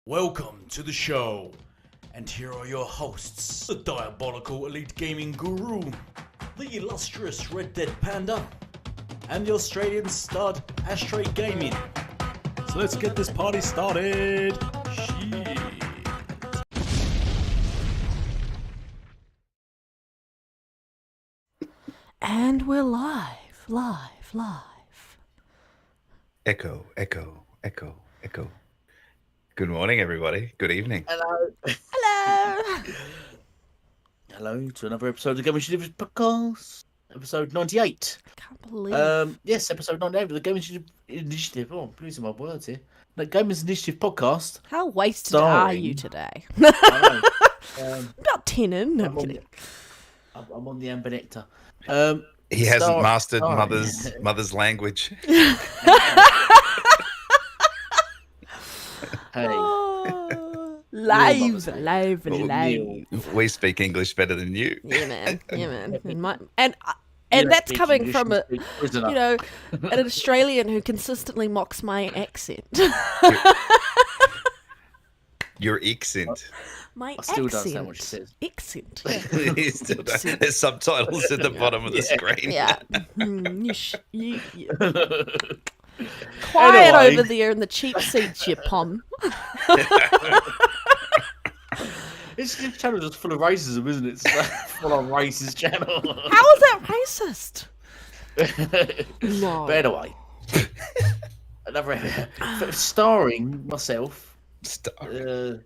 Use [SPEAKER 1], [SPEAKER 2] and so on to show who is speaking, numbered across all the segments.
[SPEAKER 1] Welcome to the show, and here are your hosts, the diabolical Elite Gaming Guru, the illustrious Red Dead Panda, and the Australian stud AshtreyGaming. So let's get this party started. Shit.
[SPEAKER 2] And we're live.
[SPEAKER 3] Echo. Good morning, everybody. Good evening.
[SPEAKER 4] Hello. Hello to another episode of the Gaming Initiative podcast, episode 98.
[SPEAKER 2] Can't believe.
[SPEAKER 4] Yes, episode 98 of the Gaming Initiative. Oh, I'm losing my words here. The Gamers Initiative podcast.
[SPEAKER 2] How wasted
[SPEAKER 4] Sorry.
[SPEAKER 2] are you today?
[SPEAKER 4] I know.
[SPEAKER 2] About 10 in. No, I'm
[SPEAKER 4] I'm
[SPEAKER 2] kidding.
[SPEAKER 4] on the Amber Nectar.
[SPEAKER 3] He hasn't
[SPEAKER 4] Sorry.
[SPEAKER 3] mastered mother's language.
[SPEAKER 4] Hey,
[SPEAKER 2] Oh, live.
[SPEAKER 3] We speak English better than you.
[SPEAKER 2] Yeah, man. And
[SPEAKER 4] you're
[SPEAKER 2] that's
[SPEAKER 4] a
[SPEAKER 2] coming
[SPEAKER 4] speaking
[SPEAKER 2] from
[SPEAKER 4] English prisoner.
[SPEAKER 2] an Australian who consistently mocks my accent.
[SPEAKER 3] Your accent.
[SPEAKER 2] My
[SPEAKER 4] I still don't
[SPEAKER 2] accent.
[SPEAKER 4] understand what she says.
[SPEAKER 2] Accent.
[SPEAKER 3] You still don't- There's subtitles at the bottom of the screen.
[SPEAKER 2] Yeah. Quiet
[SPEAKER 4] Anyway.
[SPEAKER 2] over there in the cheap seats, you pom.
[SPEAKER 4] This channel is full of racism, isn't it? It's like full on racist channel.
[SPEAKER 2] How is that racist? No.
[SPEAKER 4] But anyway, another starring myself. Starring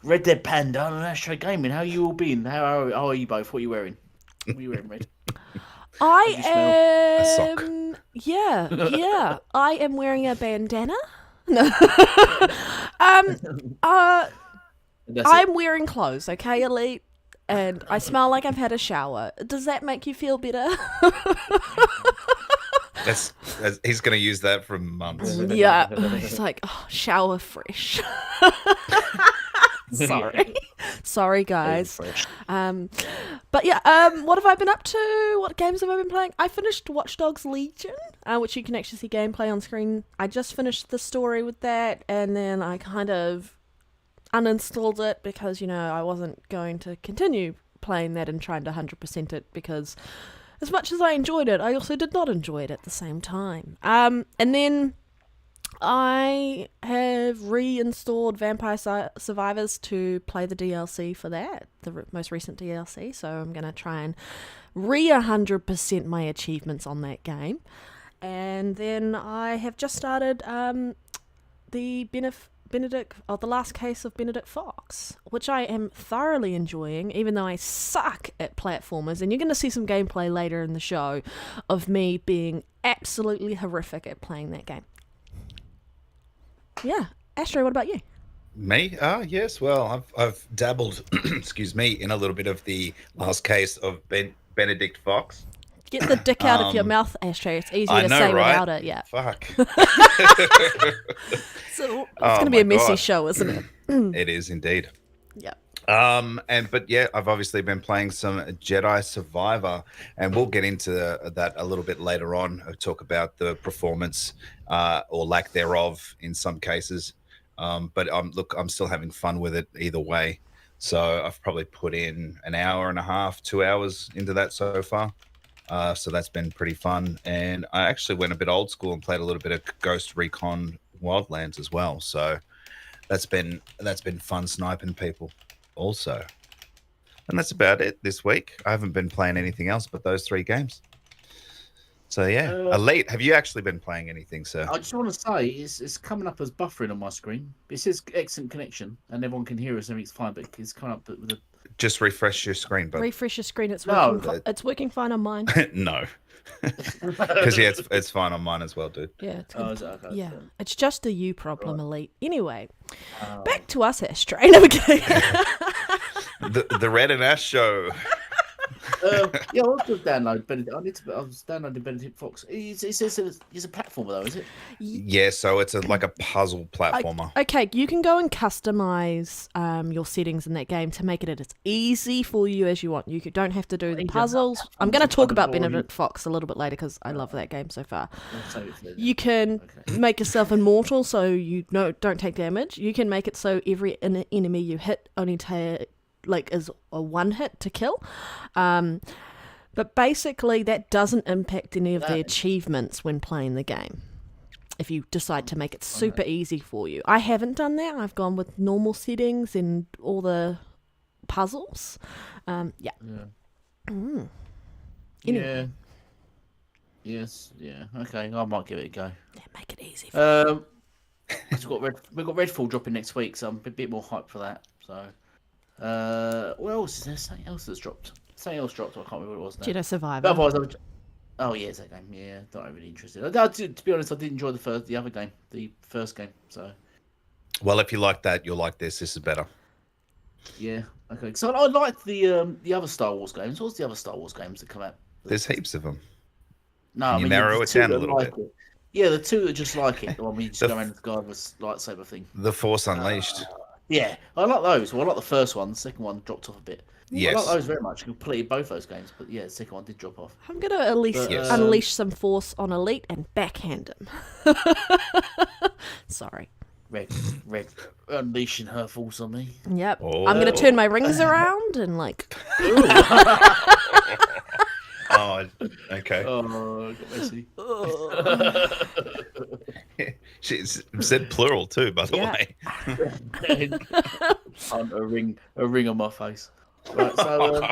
[SPEAKER 4] Red Dead Panda and AshtreyGaming. How you all been? How are you both? What are you wearing? What are you wearing, Red?
[SPEAKER 2] I
[SPEAKER 4] you smell?
[SPEAKER 3] A sock.
[SPEAKER 2] am. Yeah. I am wearing a bandana. No.
[SPEAKER 4] That's
[SPEAKER 2] I'm wearing clothes, okay, Elite? And I smell like I've had a shower. Does that make you feel better?
[SPEAKER 3] He's going to use that for months.
[SPEAKER 2] Yeah. It's like, oh, shower fresh. Sorry, guys.
[SPEAKER 4] fresh.
[SPEAKER 2] But yeah, what have I been up to? What games have I been playing? I finished Watch Dogs Legion, which you can actually see gameplay on screen. I just finished the story with that, and then I kind of uninstalled it because, I wasn't going to continue playing that and trying to 100% it because as much as I enjoyed it, I also did not enjoy it at the same time. And then I have reinstalled Vampire Survivors to play the DLC for that, the most recent DLC. So I'm going to try and 100% my achievements on that game. And then I have just started the Last Case of Benedict Fox, which I am thoroughly enjoying, even though I suck at platformers. And you're going to see some gameplay later in the show of me being absolutely horrific at playing that game. Yeah. Ashtray, what about you?
[SPEAKER 3] Me? Yes. Well, I've dabbled, excuse me, in a little bit of the Last Case of Benedict Fox.
[SPEAKER 2] Get the dick out of your mouth, Ashtray. It's easier
[SPEAKER 3] I
[SPEAKER 2] to
[SPEAKER 3] know,
[SPEAKER 2] say
[SPEAKER 3] right?
[SPEAKER 2] without it. Yeah.
[SPEAKER 3] Fuck.
[SPEAKER 2] So it's going to be a
[SPEAKER 3] my
[SPEAKER 2] messy
[SPEAKER 3] God.
[SPEAKER 2] show, isn't it?
[SPEAKER 3] It is indeed.
[SPEAKER 2] Yeah.
[SPEAKER 3] But yeah, I've obviously been playing some Jedi Survivor, and we'll get into that a little bit later on. I'll talk about the performance or lack thereof in some cases. But I'm still having fun with it either way. So I've probably put in an hour and a half, 2 hours into that so far. So that's been pretty fun. And I actually went a bit old school and played a little bit of Ghost Recon Wildlands as well. So that's been fun sniping people also. And that's about it this week. I haven't been playing anything else but those 3 games. So yeah, Elite, have you actually been playing anything, sir?
[SPEAKER 4] I just want to say it's coming up as buffering on my screen. It says excellent connection, and everyone can hear us. Everything's fine, but it's coming up with a.
[SPEAKER 3] Just refresh your screen, but
[SPEAKER 2] Refresh your screen. It's
[SPEAKER 4] No,
[SPEAKER 2] working. It's working fine on mine.
[SPEAKER 3] no, because yeah, it's fine on mine as well, dude.
[SPEAKER 2] Yeah. It's
[SPEAKER 4] Oh,
[SPEAKER 2] good.
[SPEAKER 4] is it? Okay,
[SPEAKER 2] Yeah,
[SPEAKER 4] so-
[SPEAKER 2] it's just a you problem, Elite. Anyway,
[SPEAKER 4] Oh.
[SPEAKER 2] back to us, Ashtray. No, I'm kidding.
[SPEAKER 3] The Red and Ash show.
[SPEAKER 4] Yeah, I'll just download Benedict. I was downloading Benedict Fox. It says it's a platformer though, is it?
[SPEAKER 3] Yeah, so it's like a puzzle platformer.
[SPEAKER 2] Okay, you can go and customize your settings in that game to make it as easy for you as you want. You don't have to do the puzzles. I'm going to talk about Benedict Fox a little bit later because I love that game so far. You can make yourself immortal so you don't take damage. You can make it so every enemy you hit only is a one hit to kill. But basically that doesn't impact any of the achievements when playing the game. If you decide to make it super easy for you. I haven't done that. I've gone with normal settings and all the puzzles. Yeah. Anyway.
[SPEAKER 4] Yeah. Yes. Yeah. Okay. I might give it a go.
[SPEAKER 2] Yeah, make it easy for you.
[SPEAKER 4] We've got Redfall dropping next week, so I'm a bit more hyped for that. So, what else is there? Something else that's dropped. Something else dropped. I can't remember what it was now.
[SPEAKER 2] Jedi Survivor.
[SPEAKER 4] But otherwise, oh yeah, it's that game. Yeah, not really interested. To be honest, I did enjoy the other game, the first game. So,
[SPEAKER 3] Well, if you like that, you'll like this. This is better.
[SPEAKER 4] yeah, okay. So I liked the other Star Wars games. What's the other Star Wars games that come out?
[SPEAKER 3] There's heaps of them.
[SPEAKER 4] No, I mean
[SPEAKER 3] narrow
[SPEAKER 4] the
[SPEAKER 3] it
[SPEAKER 4] two
[SPEAKER 3] down a
[SPEAKER 4] that
[SPEAKER 3] little
[SPEAKER 4] like
[SPEAKER 3] bit.
[SPEAKER 4] it. Yeah, the two that just like it. I mean, you just go around with the guy with a lightsaber thing.
[SPEAKER 3] The Force Unleashed.
[SPEAKER 4] Yeah, I like those. Well, I like the first one. The second one dropped off a bit.
[SPEAKER 3] Yes.
[SPEAKER 4] I like those very much. I completed both those games, but yeah, the second one did drop off.
[SPEAKER 2] I'm going to at least unleash some force on Elite and backhand him. Sorry.
[SPEAKER 4] Red, unleashing her force on me.
[SPEAKER 2] Yep.
[SPEAKER 3] Oh.
[SPEAKER 2] I'm going to turn my rings around and
[SPEAKER 3] Oh, okay.
[SPEAKER 4] Oh, got messy.
[SPEAKER 3] She said plural too, by the way.
[SPEAKER 4] A ring on my face. Right, so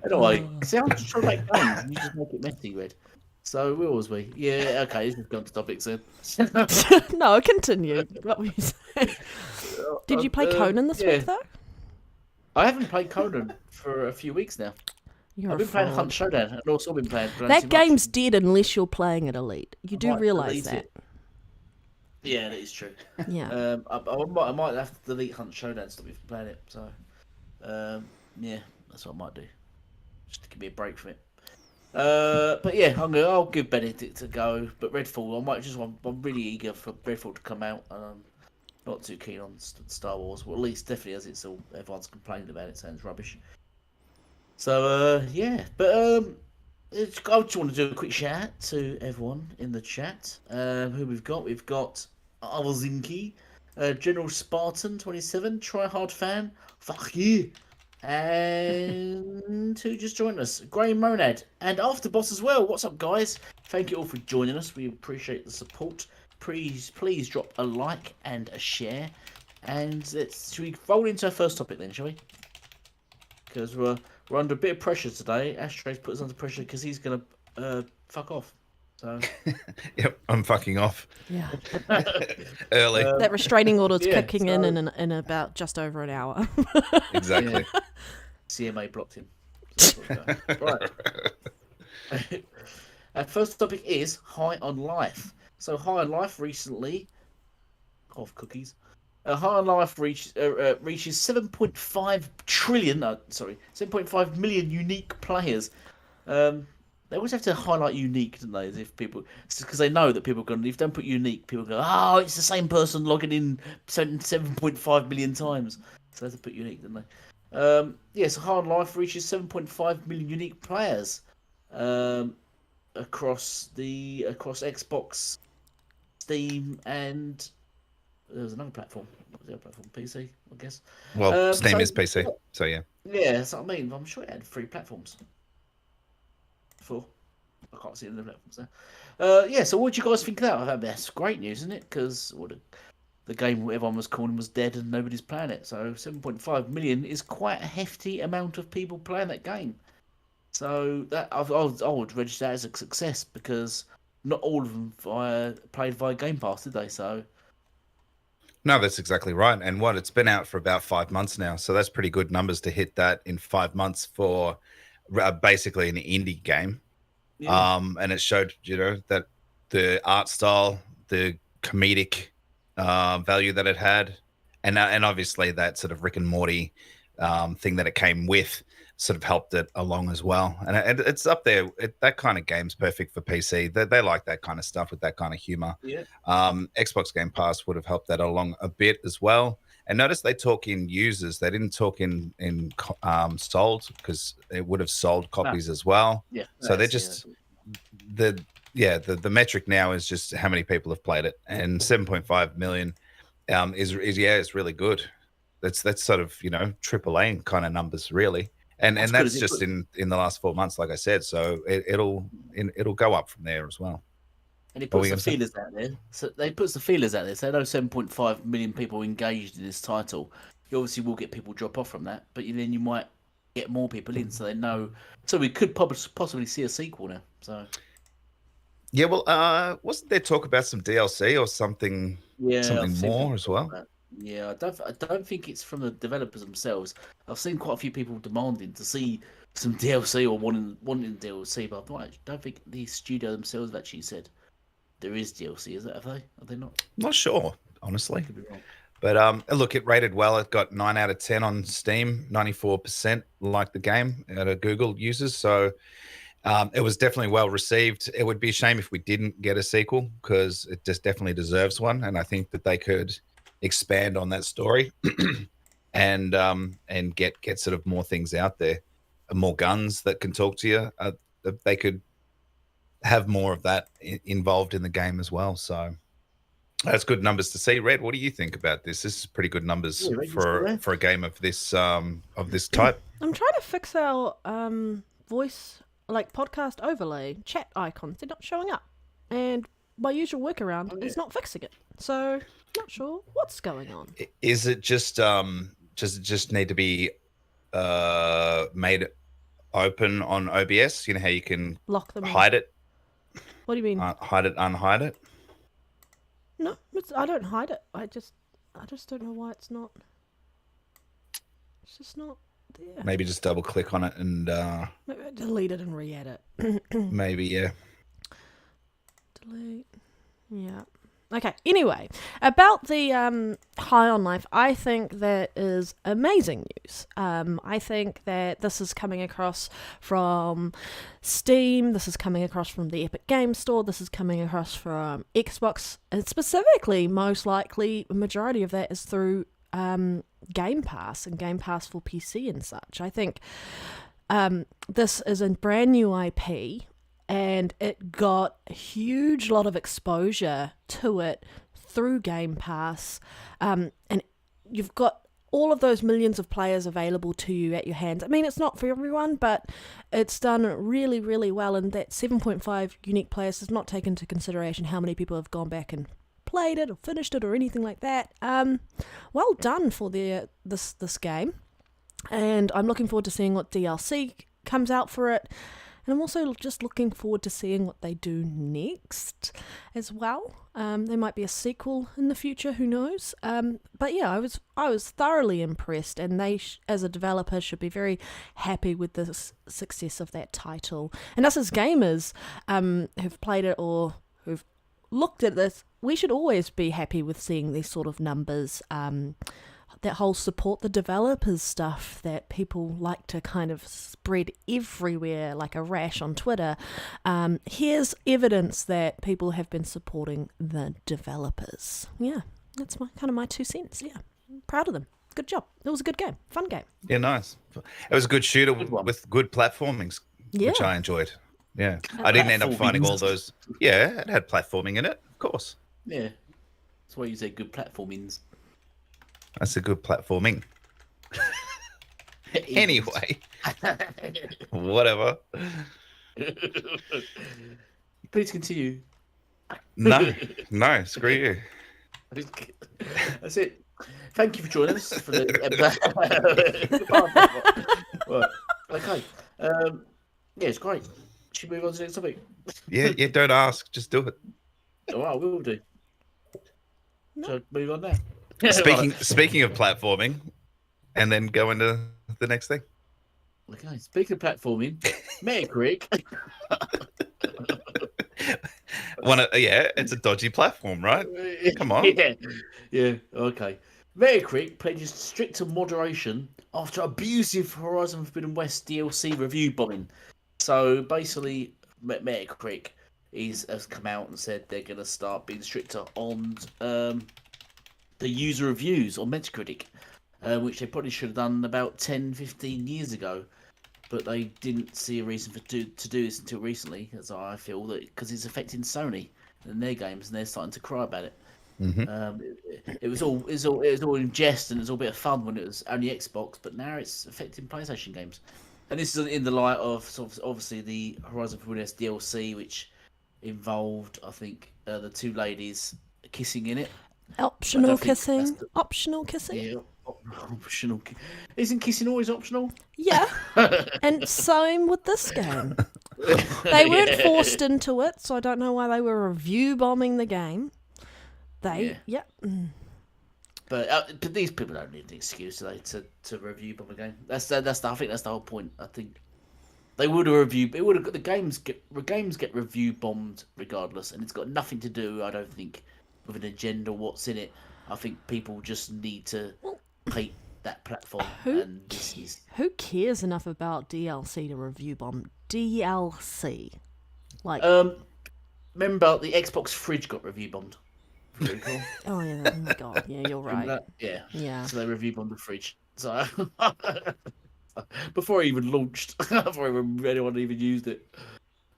[SPEAKER 4] anyway, see, I'm just trying to make games, and you just make it messy, Red. So where was we? Yeah, okay, this has gone to topics then.
[SPEAKER 2] No, continue. What were you saying? Did you play Conan this week, though?
[SPEAKER 4] I haven't played Conan for a few weeks now. I've been playing Hunt Showdown, and also been playing.
[SPEAKER 2] That game's dead unless you're playing at Elite. You do realise that.
[SPEAKER 4] Yeah, that is true.
[SPEAKER 2] Yeah.
[SPEAKER 4] I might have to delete Hunt Showdown and stop me from playing it. So, yeah, that's what I might do. Just to give me a break from it. But yeah, I'll give Benedict a go. But Redfall, I'm really eager for Redfall to come out. And I'm not too keen on Star Wars. Well, at least definitely as it's all everyone's complaining about it. Sounds rubbish. So yeah, but I just want to do a quick shout out to everyone in the chat. Who we've got? We've got Alzinki, General Spartan 27, Tryhard Fan, fuck you, and who just joined us? Grey Monad and Afterboss as well. What's up, guys? Thank you all for joining us. We appreciate the support. Please drop a like and a share. And should we roll into our first topic then, shall we? Because we're under a bit of pressure today. Ashtrey's put us under pressure because he's going to fuck off. So.
[SPEAKER 3] Yep, I'm fucking off.
[SPEAKER 2] Yeah.
[SPEAKER 3] Early.
[SPEAKER 2] That restraining order's kicking in about just over an hour.
[SPEAKER 3] Exactly.
[SPEAKER 4] Yeah. CMA blocked him. So right. Our first topic is High on Life. So High on Life recently... Off cookies. High on Life reaches 7.5 million unique players. They always have to highlight unique, don't they? As if people, because they know that people if you don't put unique, people go, oh, it's the same person logging in 7.5 million times. So they have to put unique, don't they? So High on Life reaches 7.5 million unique players across Xbox, Steam, and there was another platform. What was the other platform? PC, I guess.
[SPEAKER 3] Well, Steam is PC, so yeah.
[SPEAKER 4] Yeah, that's what I mean. I'm sure it had 3 platforms. 4. I can't see any of the platforms there. So what do you guys think of that? That's great news, isn't it? Because the game everyone was calling was dead and nobody's playing it. So 7.5 million is quite a hefty amount of people playing that game. So that I would register that as a success because not all of them played via Game Pass, did they? So.
[SPEAKER 3] No, that's exactly right. And it's been out for about 5 months now. So that's pretty good numbers to hit that in 5 months for basically an indie game. Yeah. And it showed, that the art style, the comedic value that it had, and obviously that sort of Rick and Morty thing that it came with sort of helped it along as well. And it's up there. That kind of game's perfect for PC. They like that kind of stuff with that kind of humor.
[SPEAKER 4] Yeah.
[SPEAKER 3] Xbox Game Pass would have helped that along a bit as well. And notice they talk in users. They didn't talk in sold, because it would have sold copies as well.
[SPEAKER 4] Yeah.
[SPEAKER 3] So they're just the metric now is just how many people have played it, and 7.5 million is really good. That's sort of, you know, AAA kind of numbers really. And that's just in the last 4 months, like I said. So it'll go up from there as well.
[SPEAKER 4] And it puts the feelers out there. So they puts the feelers out there. So I know 7.5 million people engaged in this title. You obviously will get people drop off from that, but then you might get more people in, so they know. So we could possibly see a sequel now. So
[SPEAKER 3] yeah, well, wasn't there talk about some DLC or something?
[SPEAKER 4] Yeah,
[SPEAKER 3] something more as well.
[SPEAKER 4] Yeah, I don't think it's from the developers themselves. I've seen quite a few people demanding to see some DLC or wanting DLC, but I don't think the studio themselves have actually said there is DLC. Is that? Are they not?
[SPEAKER 3] Not sure, honestly.
[SPEAKER 4] Could be wrong.
[SPEAKER 3] But look, it rated well. It got 9 out of 10 on Steam. 94% liked the game out of Google users. So it was definitely well received. It would be a shame if we didn't get a sequel, because it just definitely deserves one. And I think that they could expand on that story and get sort of more things out there, more guns that can talk to you. They could have more of that involved in the game as well. So that's good numbers to see. Red, what do you think about this? This is pretty good numbers for a game of this type.
[SPEAKER 2] I'm trying to fix our voice, like podcast overlay chat icons. They're not showing up, and my usual workaround is not fixing it. So not sure what's going on.
[SPEAKER 3] Is it just need to be made open on OBS? You know how you can
[SPEAKER 2] Lock them,
[SPEAKER 3] hide it.
[SPEAKER 2] What do you mean?
[SPEAKER 3] Hide it, unhide it.
[SPEAKER 2] No, I don't hide it. I just don't know why it's not. It's just not there.
[SPEAKER 3] Maybe just double click on it and
[SPEAKER 2] Maybe I delete it and re-add it.
[SPEAKER 3] maybe, yeah.
[SPEAKER 2] Delete. Yeah. Okay, anyway, about the High on Life, I think that is amazing news. I think that this is coming across from Steam, this is coming across from the Epic Games Store, this is coming across from Xbox, and specifically, most likely, a majority of that is through Game Pass and Game Pass for PC and such. I think this is a brand new IP, and it got a huge lot of exposure to it through Game Pass. And you've got all of those millions of players available to you at your hands. I mean, it's not for everyone, but it's done really, really well. And that 7.5 unique players does not take into consideration how many people have gone back and played it or finished it or anything like that. Well done for this game. And I'm looking forward to seeing what DLC comes out for it. And I'm also just looking forward to seeing what they do next as well. There might be a sequel in the future, who knows? But yeah, I was thoroughly impressed, and they, as a developer, should be very happy with the success of that title. And us as gamers who've played it or who've looked at this, we should always be happy with seeing these sort of numbers. That whole support the developers stuff that people like to kind of spread everywhere like a rash on Twitter. Here's evidence that people have been supporting the developers. Yeah, that's my 2 cents. Yeah, I'm proud of them. Good job. It was a good game. Fun game.
[SPEAKER 3] Yeah, nice. It was a good shooter with good platformings, which I enjoyed. Yeah, I didn't end up finding all those. Yeah, it had platforming in it, of course.
[SPEAKER 4] Yeah, that's why you say good platformings.
[SPEAKER 3] That's a good platforming. Anyway, whatever.
[SPEAKER 4] Please continue.
[SPEAKER 3] No, screw you.
[SPEAKER 4] That's it. Thank you for joining us for the. Well, okay. Yeah, it's great. Should we move on to the next topic?
[SPEAKER 3] Yeah. Don't ask. Just do it.
[SPEAKER 4] Oh, I will do. So move on now.
[SPEAKER 3] Speaking of platforming, and then go into the next thing.
[SPEAKER 4] Okay, speaking of platforming, METACRITIC.
[SPEAKER 3] It's a dodgy platform, right? Come on.
[SPEAKER 4] Yeah. Okay. Metacritic pledges stricter moderation after abusive Horizon Forbidden West DLC review bombing. So basically, Metacritic has come out and said they're going to start being stricter on the user reviews on Metacritic, which they probably should have done about 10, 15 years ago. But they didn't see a reason to do this until recently, as I feel, that because it's affecting Sony and their games, and they're starting to cry about it.
[SPEAKER 3] Mm-hmm.
[SPEAKER 4] It was all in jest and it was all a bit of fun when it was only Xbox, but now it's affecting PlayStation games. And this is in the light of obviously the Horizon Forbidden West DLC, which involved, I think, the two ladies kissing in it.
[SPEAKER 2] Optional kissing. Optional kissing.
[SPEAKER 4] Yeah, optional. Isn't kissing always optional?
[SPEAKER 2] Yeah. And same with this game. They weren't forced into it, so I don't know why they were review bombing the game. Yeah.
[SPEAKER 4] But these people don't need an excuse, do they, to review bomb a game? I think that's the whole point. I think they would have reviewed. It would have got the games get review bombed regardless, and it's got nothing to do, I don't think, with an agenda. What's in it? I think people just need to hate that platform.
[SPEAKER 2] Who cares enough about DLC to review bomb DLC? Like,
[SPEAKER 4] remember the Xbox fridge got review bombed. Pretty cool.
[SPEAKER 2] Oh yeah, oh my god, yeah, you're right.
[SPEAKER 4] Yeah. So they review bombed the fridge. So before it even launched, before anyone even used it,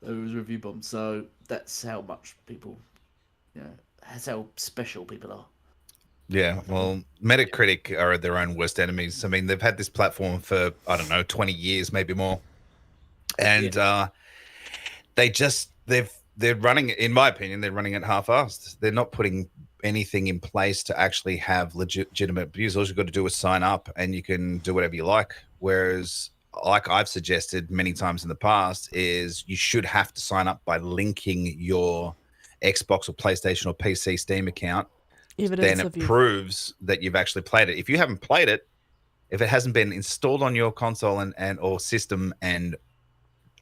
[SPEAKER 4] it was review bombed. So that's how much people, that's how special people are.
[SPEAKER 3] Yeah, well, Metacritic are their own worst enemies. I mean, they've had this platform for, I don't know, 20 years, maybe more. And they're running, in my opinion, they're running it half-assed. They're not putting anything in place to actually have legitimate views. All you've got to do is sign up and you can do whatever you like. Whereas, like I've suggested many times in the past, is you should have to sign up by linking your Xbox or PlayStation or PC Steam account. Then it proves that you've actually played it. If you haven't played it, if it hasn't been installed on your console and or system and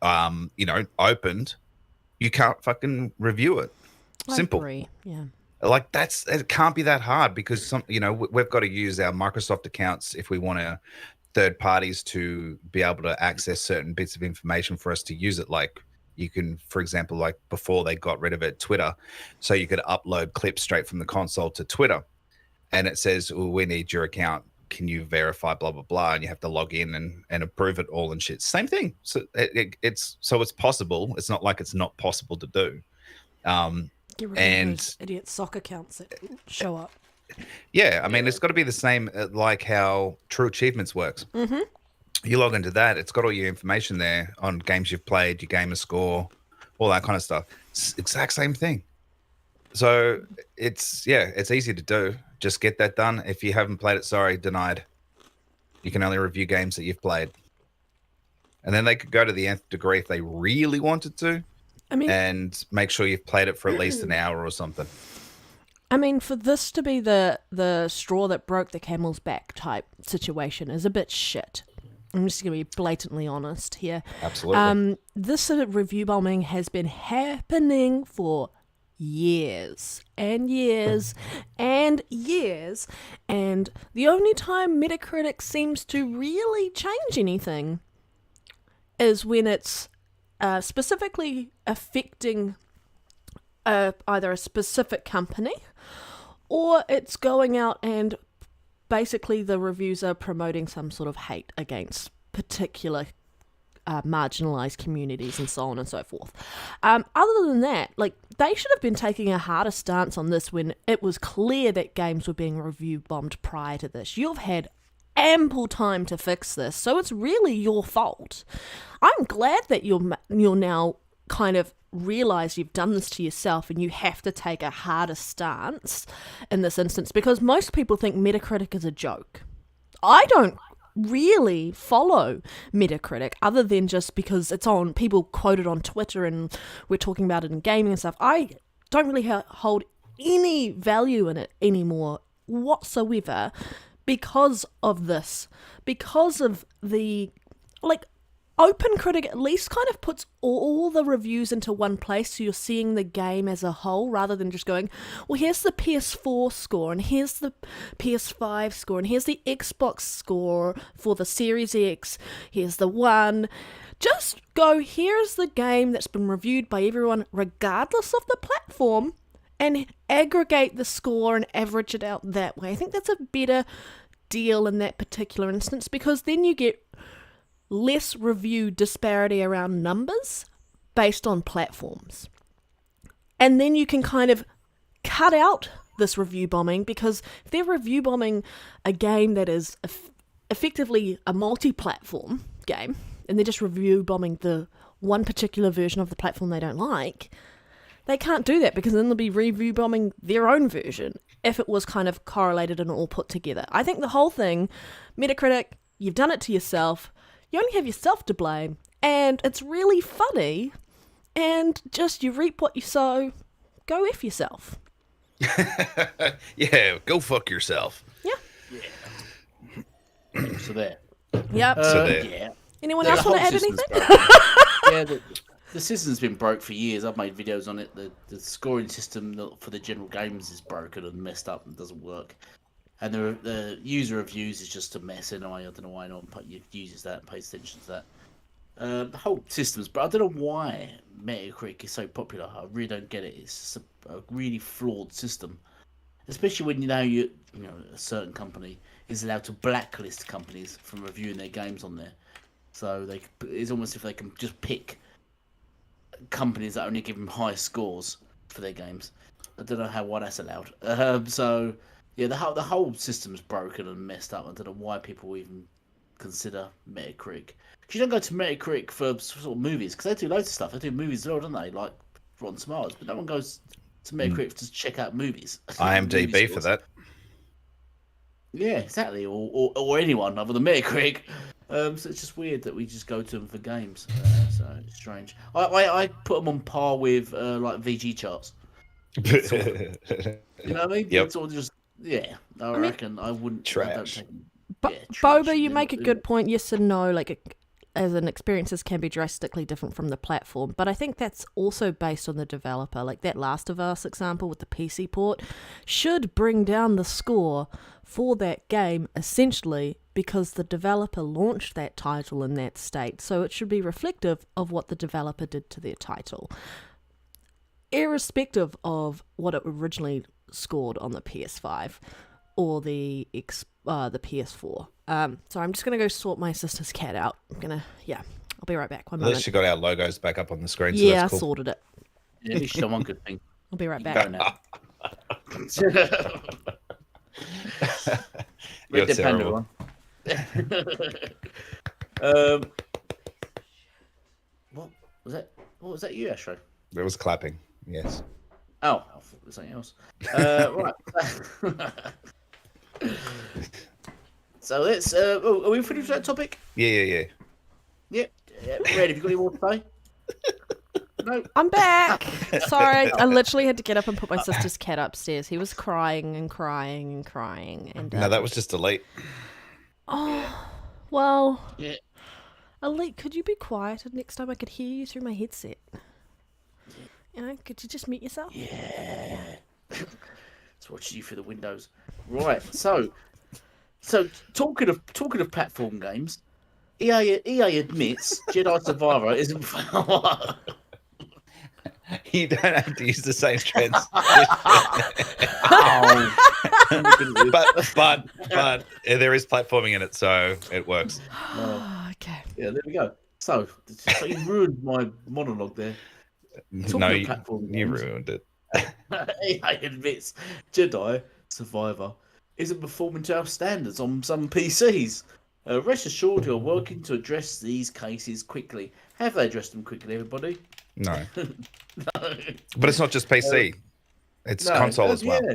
[SPEAKER 3] opened, you can't fucking review it. Simple.
[SPEAKER 2] I agree. Yeah.
[SPEAKER 3] Like it can't be that hard because we've got to use our Microsoft accounts if we want to third parties to be able to access certain bits of information for us to use it. Like you can, for example, like before they got rid of it, Twitter, so you could upload clips straight from the console to Twitter, and it says, "Oh, we need your account. Can you verify blah blah blah?" And you have to log in and approve it all and shit. Same thing. So it's possible. It's not like it's not possible to do.
[SPEAKER 2] Get rid of those idiot sock accounts that show up.
[SPEAKER 3] Yeah, I mean, it's got to be the same like how True Achievements works.
[SPEAKER 2] Mm-hmm.
[SPEAKER 3] You log into that, it's got all your information there on games you've played, your gamer score, all that kind of stuff. It's the exact same thing. So it's easy to do. Just get that done. If you haven't played it, sorry, denied. You can only review games that you've played. And then they could go to the nth degree if they really wanted to. I mean, and make sure you've played it for at least an hour or something.
[SPEAKER 2] I mean, for this to be the straw that broke the camel's back type situation is a bit shit. I'm just going to be blatantly honest here.
[SPEAKER 3] Absolutely.
[SPEAKER 2] This sort of review bombing has been happening for years and years and years, and the only time Metacritic seems to really change anything is when it's specifically affecting either a specific company, or it's going out and basically the reviews are promoting some sort of hate against particular marginalized communities and so on and so forth. Other than that, like, they should have been taking a harder stance on this when it was clear that games were being review bombed prior to this. You've had ample time to fix this, so it's really your fault. I'm glad that you're now kind of realize you've done this to yourself and you have to take a harder stance in this instance, because most people think Metacritic is a joke. I don't really follow Metacritic other than just because it's on, people quote it on Twitter and we're talking about it in gaming and stuff. I don't really hold any value in it anymore whatsoever because of this, because of the, like, OpenCritic at least kind of puts all the reviews into one place, so you're seeing the game as a whole rather than just going, well, here's the PS4 score, and here's the PS5 score, and here's the Xbox score for the Series X, here's the one. Just go, here's the game that's been reviewed by everyone regardless of the platform, and aggregate the score and average it out that way. I think that's a better deal in that particular instance, because then you get less review disparity around numbers based on platforms. And then you can kind of cut out this review bombing, because if they're review bombing a game that is effectively a multi-platform game, and they're just review bombing the one particular version of the platform they don't like, they can't do that, because then they'll be review bombing their own version if it was kind of correlated and all put together. I think the whole thing, Metacritic, you've done it to yourself. You only have yourself to blame, and it's really funny, and just you reap what you sow. Go F yourself.
[SPEAKER 3] Yeah, go fuck yourself.
[SPEAKER 2] Yeah.
[SPEAKER 4] So there.
[SPEAKER 2] Yep.
[SPEAKER 3] So there.
[SPEAKER 4] Yeah.
[SPEAKER 2] Anyone
[SPEAKER 4] Yeah,
[SPEAKER 2] else
[SPEAKER 4] the
[SPEAKER 2] want to
[SPEAKER 4] whole
[SPEAKER 2] add
[SPEAKER 4] system's
[SPEAKER 2] anything?
[SPEAKER 4] broken. Yeah, the system's been broke for years. I've made videos on it. The scoring system for the general games is broken and messed up and doesn't work. And the user reviews is just a mess anyway. I don't know why no one uses that and pays attention to that. The whole system's, but I don't know why Metacritic is so popular. I really don't get it. It's just a really flawed system, especially when you know a certain company is allowed to blacklist companies from reviewing their games on there. So it's almost if they can just pick companies that only give them high scores for their games. I don't know why that's allowed. So. Yeah, the whole system's broken and messed up. I don't know why people even consider Metacritic. Because you don't go to Metacritic for sort of movies, because they do loads of stuff. They do movies as well, don't they? Like Rotten Tomatoes. But no one goes to Metacritic to check out movies.
[SPEAKER 3] IMDb for that.
[SPEAKER 4] Yeah, exactly. Or anyone other than Metacritic. So it's just weird that we just go to them for games. So it's strange. I put them on par with like VG charts. Sort of. You know what I mean?
[SPEAKER 3] Yep.
[SPEAKER 4] It's all just. Yeah, I reckon I wouldn't.
[SPEAKER 3] Trash.
[SPEAKER 2] Boba, you make a good point. Yes and no. Like, as an experiences can be drastically different from the platform, but I think that's also based on the developer. Like that Last of Us example with the PC port should bring down the score for that game essentially because the developer launched that title in that state. So it should be reflective of what the developer did to their title, irrespective of what it originally scored on the PS5 or the PS4. So I'm just gonna go sort my sister's cat out. I'll be right back. One
[SPEAKER 3] At
[SPEAKER 2] moment.
[SPEAKER 3] least you got our logos back up on the screen. So
[SPEAKER 2] Yeah,
[SPEAKER 3] that's cool.
[SPEAKER 2] I sorted it.
[SPEAKER 4] Yeah, at least you done one good thing.
[SPEAKER 2] I'll be right
[SPEAKER 4] Go
[SPEAKER 2] back.
[SPEAKER 4] now.
[SPEAKER 3] You're
[SPEAKER 4] Red Dead Panda
[SPEAKER 3] terrible.
[SPEAKER 4] one. What was that? What was that? You, Ashtray?
[SPEAKER 3] It was clapping. Yes.
[SPEAKER 4] Oh, I thought it was something else. Right. So let's. Are we finished with that topic?
[SPEAKER 3] Yeah.
[SPEAKER 4] Yeah. Red, have you got any more to say? No.
[SPEAKER 2] I'm back. Sorry, I literally had to get up and put my sister's cat upstairs. He was crying and crying and crying. And
[SPEAKER 3] No, that was just Elite.
[SPEAKER 2] oh, well.
[SPEAKER 4] Yeah.
[SPEAKER 2] Elite, could you be quieter next time? I could hear you through my headset. You know, could you just mute yourself?
[SPEAKER 4] Yeah. It's watching you through the windows. Right. So talking of platform games, EA admits Jedi Survivor isn't.
[SPEAKER 3] You don't have to use the same translation. but there is platforming in it, so it works.
[SPEAKER 2] Okay.
[SPEAKER 4] Yeah, there we go. So you ruined my monologue there.
[SPEAKER 3] No, you
[SPEAKER 4] games,
[SPEAKER 3] ruined it.
[SPEAKER 4] EA admits Jedi Survivor isn't performing to our standards on some PCs. Rest assured, you're working to address these cases quickly. Have they addressed them quickly, everybody?
[SPEAKER 3] No.
[SPEAKER 4] No.
[SPEAKER 3] But it's not just PC. It's console as well.
[SPEAKER 4] Yeah.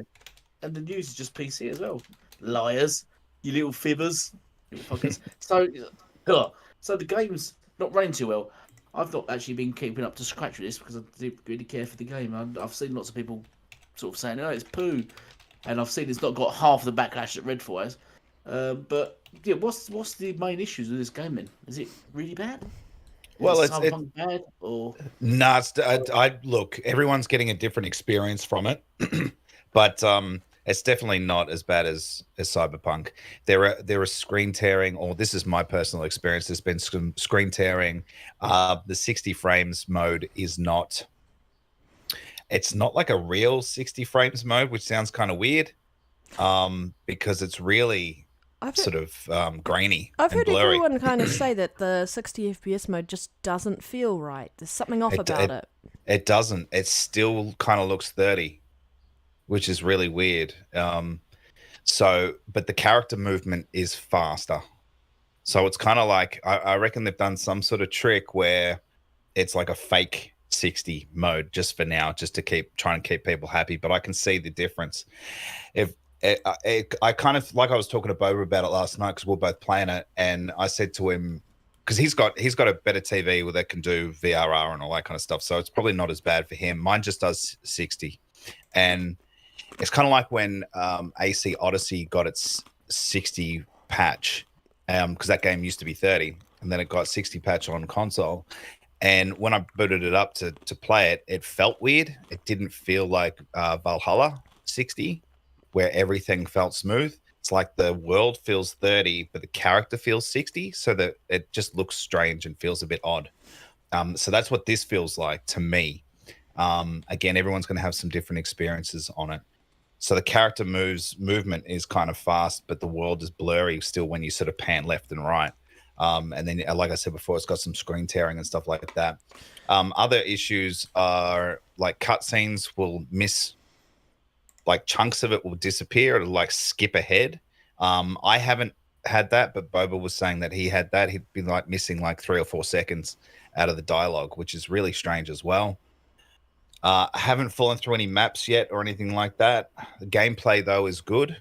[SPEAKER 4] And the news is just PC as well. Liars. You little fibbers. Little fuckers. So the game's not running too well. I've not actually been keeping up to scratch with this because I didn't really care for the game. I've seen lots of people sort of saying, oh, it's poo. And I've seen it's not got half the backlash that Redfall has. But yeah, what's the main issues with this game then? Is it really bad?
[SPEAKER 3] Well,
[SPEAKER 4] Is
[SPEAKER 3] it's
[SPEAKER 4] Cyberpunk bad or
[SPEAKER 3] no. I look. Everyone's getting a different experience from it, but it's definitely not as bad as Cyberpunk. There are screen tearing, or this is my personal experience. There's been some screen tearing. The 60 frames mode is not. It's not like a real 60 frames mode, which sounds kind of weird, because it's really
[SPEAKER 2] I've
[SPEAKER 3] sort
[SPEAKER 2] heard,
[SPEAKER 3] of grainy
[SPEAKER 2] I've
[SPEAKER 3] and
[SPEAKER 2] heard
[SPEAKER 3] blurry.
[SPEAKER 2] everyone kind of say that the 60 FPS mode just doesn't feel right. There's something off about it.
[SPEAKER 3] It doesn't. It still kind of looks 30, which is really weird. But the character movement is faster. So it's kind of like I reckon they've done some sort of trick where it's like a fake 60 mode just for now, just to try and keep people happy. But I can see the difference. If I kind of, like, I was talking to Boba about it last night because we're both playing it, and I said to him, because he's got a better TV that can do VRR and all that kind of stuff, so it's probably not as bad for him. Mine just does 60, and it's kind of like when AC Odyssey got its 60 patch, because that game used to be 30, and then it got 60 patch on console. And when I booted it up to play it, it felt weird. It didn't feel like Valhalla 60, where everything felt smooth. It's like the world feels 30, but the character feels 60, so that it just looks strange and feels a bit odd. So that's what this feels like to me. Again, everyone's going to have some different experiences on it. So the character movement is kind of fast, but the world is blurry still when you sort of pan left and right. And then, like I said before, it's got some screen tearing and stuff like that. Other issues are like cutscenes will miss, like chunks of it will disappear. It'll like skip ahead. I haven't had that, but Boba was saying that he had that. He'd be like missing like 3 or 4 seconds out of the dialogue, which is really strange as well. I haven't fallen through any maps yet or anything like that. The gameplay, though, is good.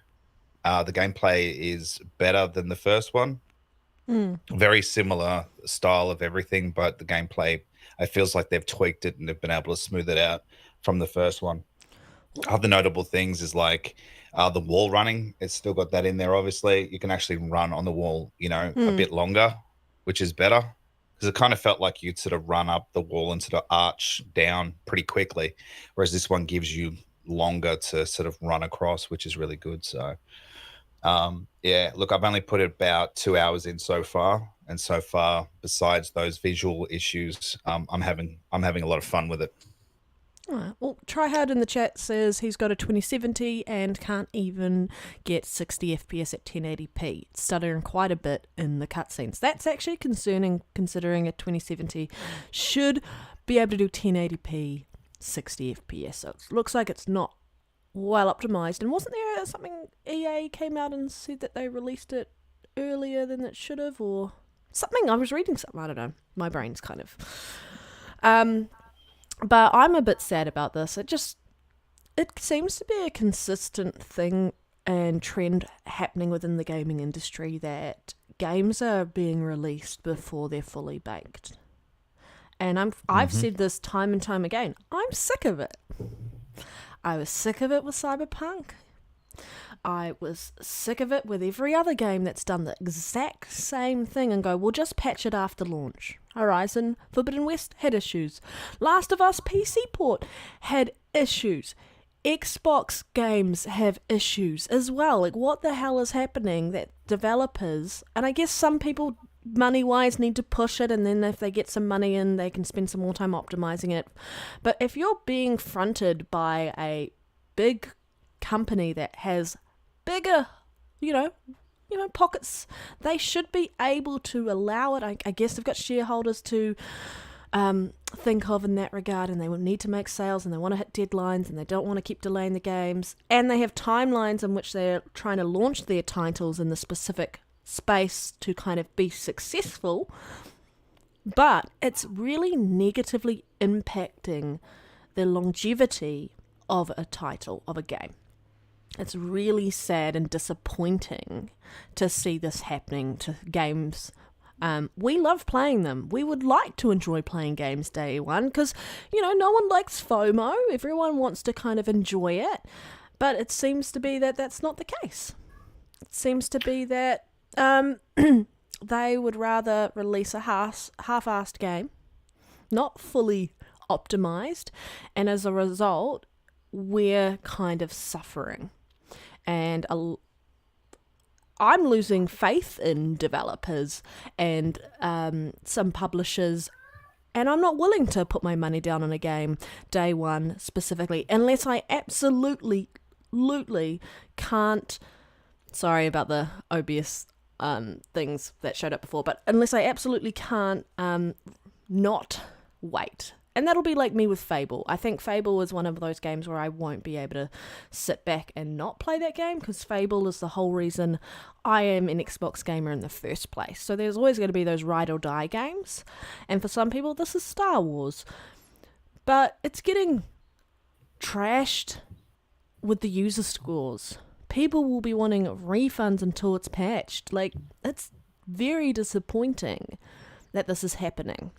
[SPEAKER 3] The gameplay is better than the first one. Very similar style of everything, but the gameplay, it feels like they've tweaked it and they've been able to smooth it out from the first one. Other notable things is like the wall running. It's still got that in there, obviously. You can actually run on the wall, a bit longer, which is better. Because it kind of felt like you'd sort of run up the wall and sort of arch down pretty quickly, whereas this one gives you longer to sort of run across, which is really good. So, yeah, look, I've only put about 2 hours in so far, and so far, besides those visual issues, I'm having a lot of fun with it.
[SPEAKER 2] All right. Well, Tryhard in the chat says he's got a 2070 and can't even get 60 FPS at 1080p. It's stuttering quite a bit in the cutscenes. That's actually concerning, considering a 2070 should be able to do 1080p 60 FPS. So it looks like it's not well optimized. And wasn't there something EA came out and said that they released it earlier than it should have, or something? I was reading something. I don't know. My brain's kind of... But I'm a bit sad about this. It seems to be a consistent thing and trend happening within the gaming industry that games are being released before they're fully baked. And I've said this time and time again. I'm sick of it. I was sick of it with Cyberpunk. I was sick of it with every other game that's done the exact same thing and go, we'll just patch it after launch. Horizon Forbidden West had issues. Last of Us PC port had issues. Xbox games have issues as well. Like, what the hell is happening that developers, and I guess some people money-wise need to push it, and then if they get some money in, they can spend some more time optimizing it. But if you're being fronted by a big company that has bigger, pockets, they should be able to allow it. I guess they've got shareholders to think of in that regard, and they will need to make sales, and they want to hit deadlines, and they don't want to keep delaying the games, and they have timelines in which they're trying to launch their titles in the specific space to kind of be successful. But it's really negatively impacting the longevity of a title, of a game. It's really sad and disappointing to see this happening to games. We love playing them. We would like to enjoy playing games day one because, no one likes FOMO. Everyone wants to kind of enjoy it. But it seems to be that that's not the case. It seems to be that they would rather release a half-assed game, not fully optimized, and as a result, we're kind of suffering. And I'm losing faith in developers and some publishers, and I'm not willing to put my money down on a game day one specifically, unless I absolutely can't. Sorry about the obvious things that showed up before, but unless I absolutely can't not wait. And that'll be like me with Fable. I think Fable is one of those games where I won't be able to sit back and not play that game, because Fable is the whole reason I am an Xbox gamer in the first place. So there's always going to be those ride or die games. And for some people, this is Star Wars. But it's getting trashed with the user scores. People will be wanting refunds until it's patched. Like, it's very disappointing that this is happening.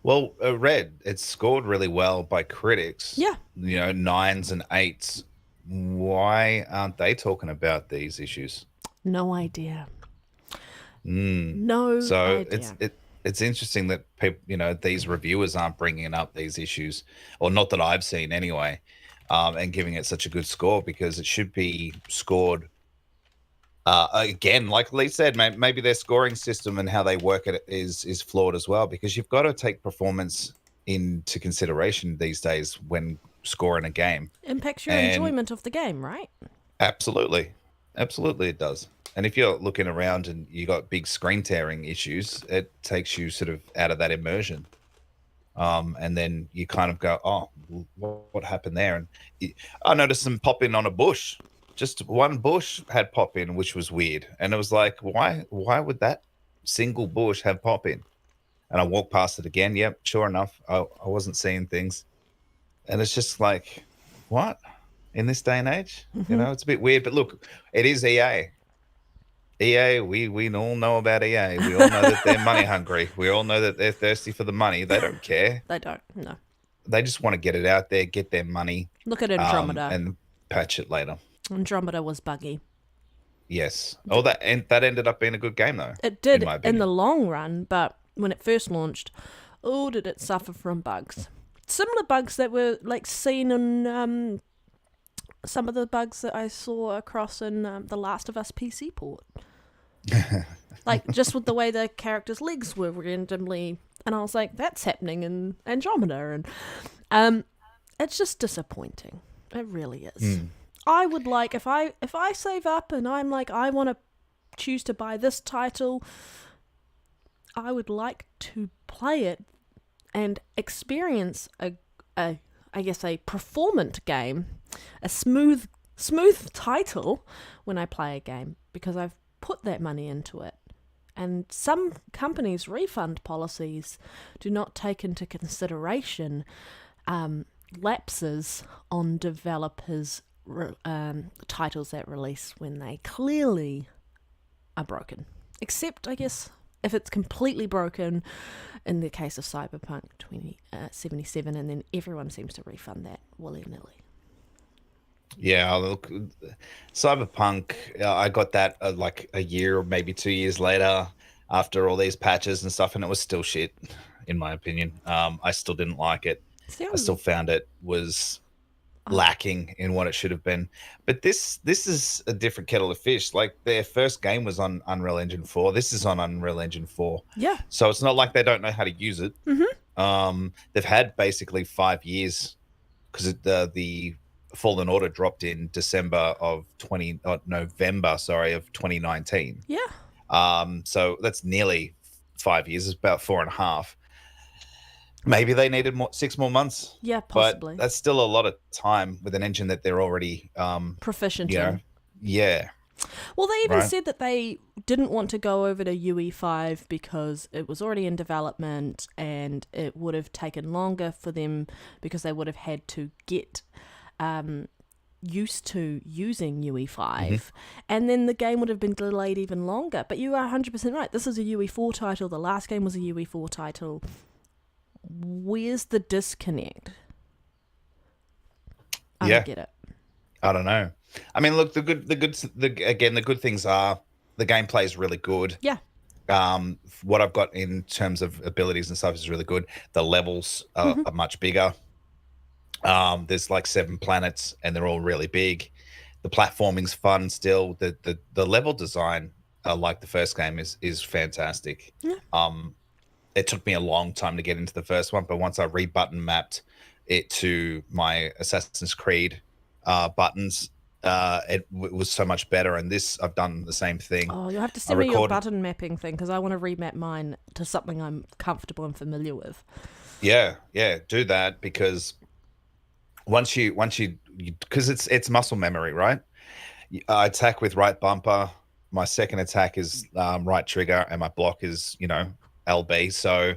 [SPEAKER 3] Well, Red, it's scored really well by critics.
[SPEAKER 2] Yeah.
[SPEAKER 3] 9s and 8s. Why aren't they talking about these issues?
[SPEAKER 2] No idea.
[SPEAKER 3] No
[SPEAKER 2] idea.
[SPEAKER 3] It's interesting that people, these reviewers aren't bringing up these issues, or not that I've seen anyway, and giving it such a good score, because it should be scored. Again, like Lee said, maybe their scoring system and how they work it is flawed as well, because you've got to take performance into consideration these days when scoring a game.
[SPEAKER 2] Impacts your enjoyment of the game, right?
[SPEAKER 3] Absolutely it does. And if you're looking around and you got big screen tearing issues, it takes you sort of out of that immersion. And then you kind of go, oh, what happened there? And I noticed some pop in on a bush. Just one bush had pop in, which was weird. And it was like, why would that single bush have pop in? And I walked past it again. Yep, sure enough, I wasn't seeing things. And it's just like, what? In this day and age?
[SPEAKER 2] Mm-hmm.
[SPEAKER 3] It's a bit weird. But look, it is EA. EA, we all know about EA. We all know that they're money hungry. We all know that they're thirsty for the money. They don't care.
[SPEAKER 2] They don't, no.
[SPEAKER 3] They just want to get it out there, get their money.
[SPEAKER 2] Look at Andromeda.
[SPEAKER 3] And patch it later.
[SPEAKER 2] Andromeda was buggy.
[SPEAKER 3] Yes. Oh, that ended up being a good game, though.
[SPEAKER 2] It did in the long run, but when it first launched, did it suffer from bugs. Similar bugs that were like seen in some of the bugs that I saw across in The Last of Us PC port. Like, just with the way the characters' legs were randomly, and I was like, that's happening in Andromeda, and it's just disappointing. It really is. I would like, if I save up and I'm like, I want to choose to buy this title, I would like to play it and experience a performant game, a smooth title when I play a game, because I've put that money into it. And some companies' refund policies do not take into consideration lapses on developers' titles that release when they clearly are broken. Except, I guess, if it's completely broken in the case of Cyberpunk 2077, and then everyone seems to refund that willy-nilly.
[SPEAKER 3] Yeah, look, Cyberpunk, I got that like a year or maybe 2 years later after all these patches and stuff, and it was still shit, in my opinion. I still didn't like it. I still found it was lacking in what it should have been. But this is a different kettle of fish. Like, their first game was on Unreal Engine 4. This is on Unreal Engine 4.
[SPEAKER 2] Yeah.
[SPEAKER 3] So it's not like they don't know how to use it. They've had basically 5 years, because the Fallen Order dropped in November of 2019.
[SPEAKER 2] Yeah.
[SPEAKER 3] So that's nearly 5 years. It's about 4.5. Maybe they needed 6 more months.
[SPEAKER 2] Yeah, possibly.
[SPEAKER 3] But that's still a lot of time with an engine that they're already
[SPEAKER 2] proficient in.
[SPEAKER 3] Yeah.
[SPEAKER 2] Well, they even said that they didn't want to go over to UE5 because it was already in development, and it would have taken longer for them because they would have had to get used to using UE5, and then the game would have been delayed even longer. But you are 100% right. This is a UE4 title. The last game was a UE4 title. Where's the disconnect? I don't get it.
[SPEAKER 3] I don't know. I mean, look, the good things are the gameplay is really good.
[SPEAKER 2] Yeah.
[SPEAKER 3] What I've got in terms of abilities and stuff is really good. The levels are much bigger. There's like 7 planets, and they're all really big. The platforming's fun still. The level design, like the first game, is fantastic. It took me a long time to get into the first one, but once I rebutton mapped it to my Assassin's Creed buttons, it was so much better. And this, I've done the same thing.
[SPEAKER 2] Oh, you'll have to send me your button mapping thing, because I want to remap mine to something I'm comfortable and familiar with.
[SPEAKER 3] Yeah, do that, because once you because it's muscle memory, right? I attack with right bumper. My second attack is right trigger, and my block is LB. So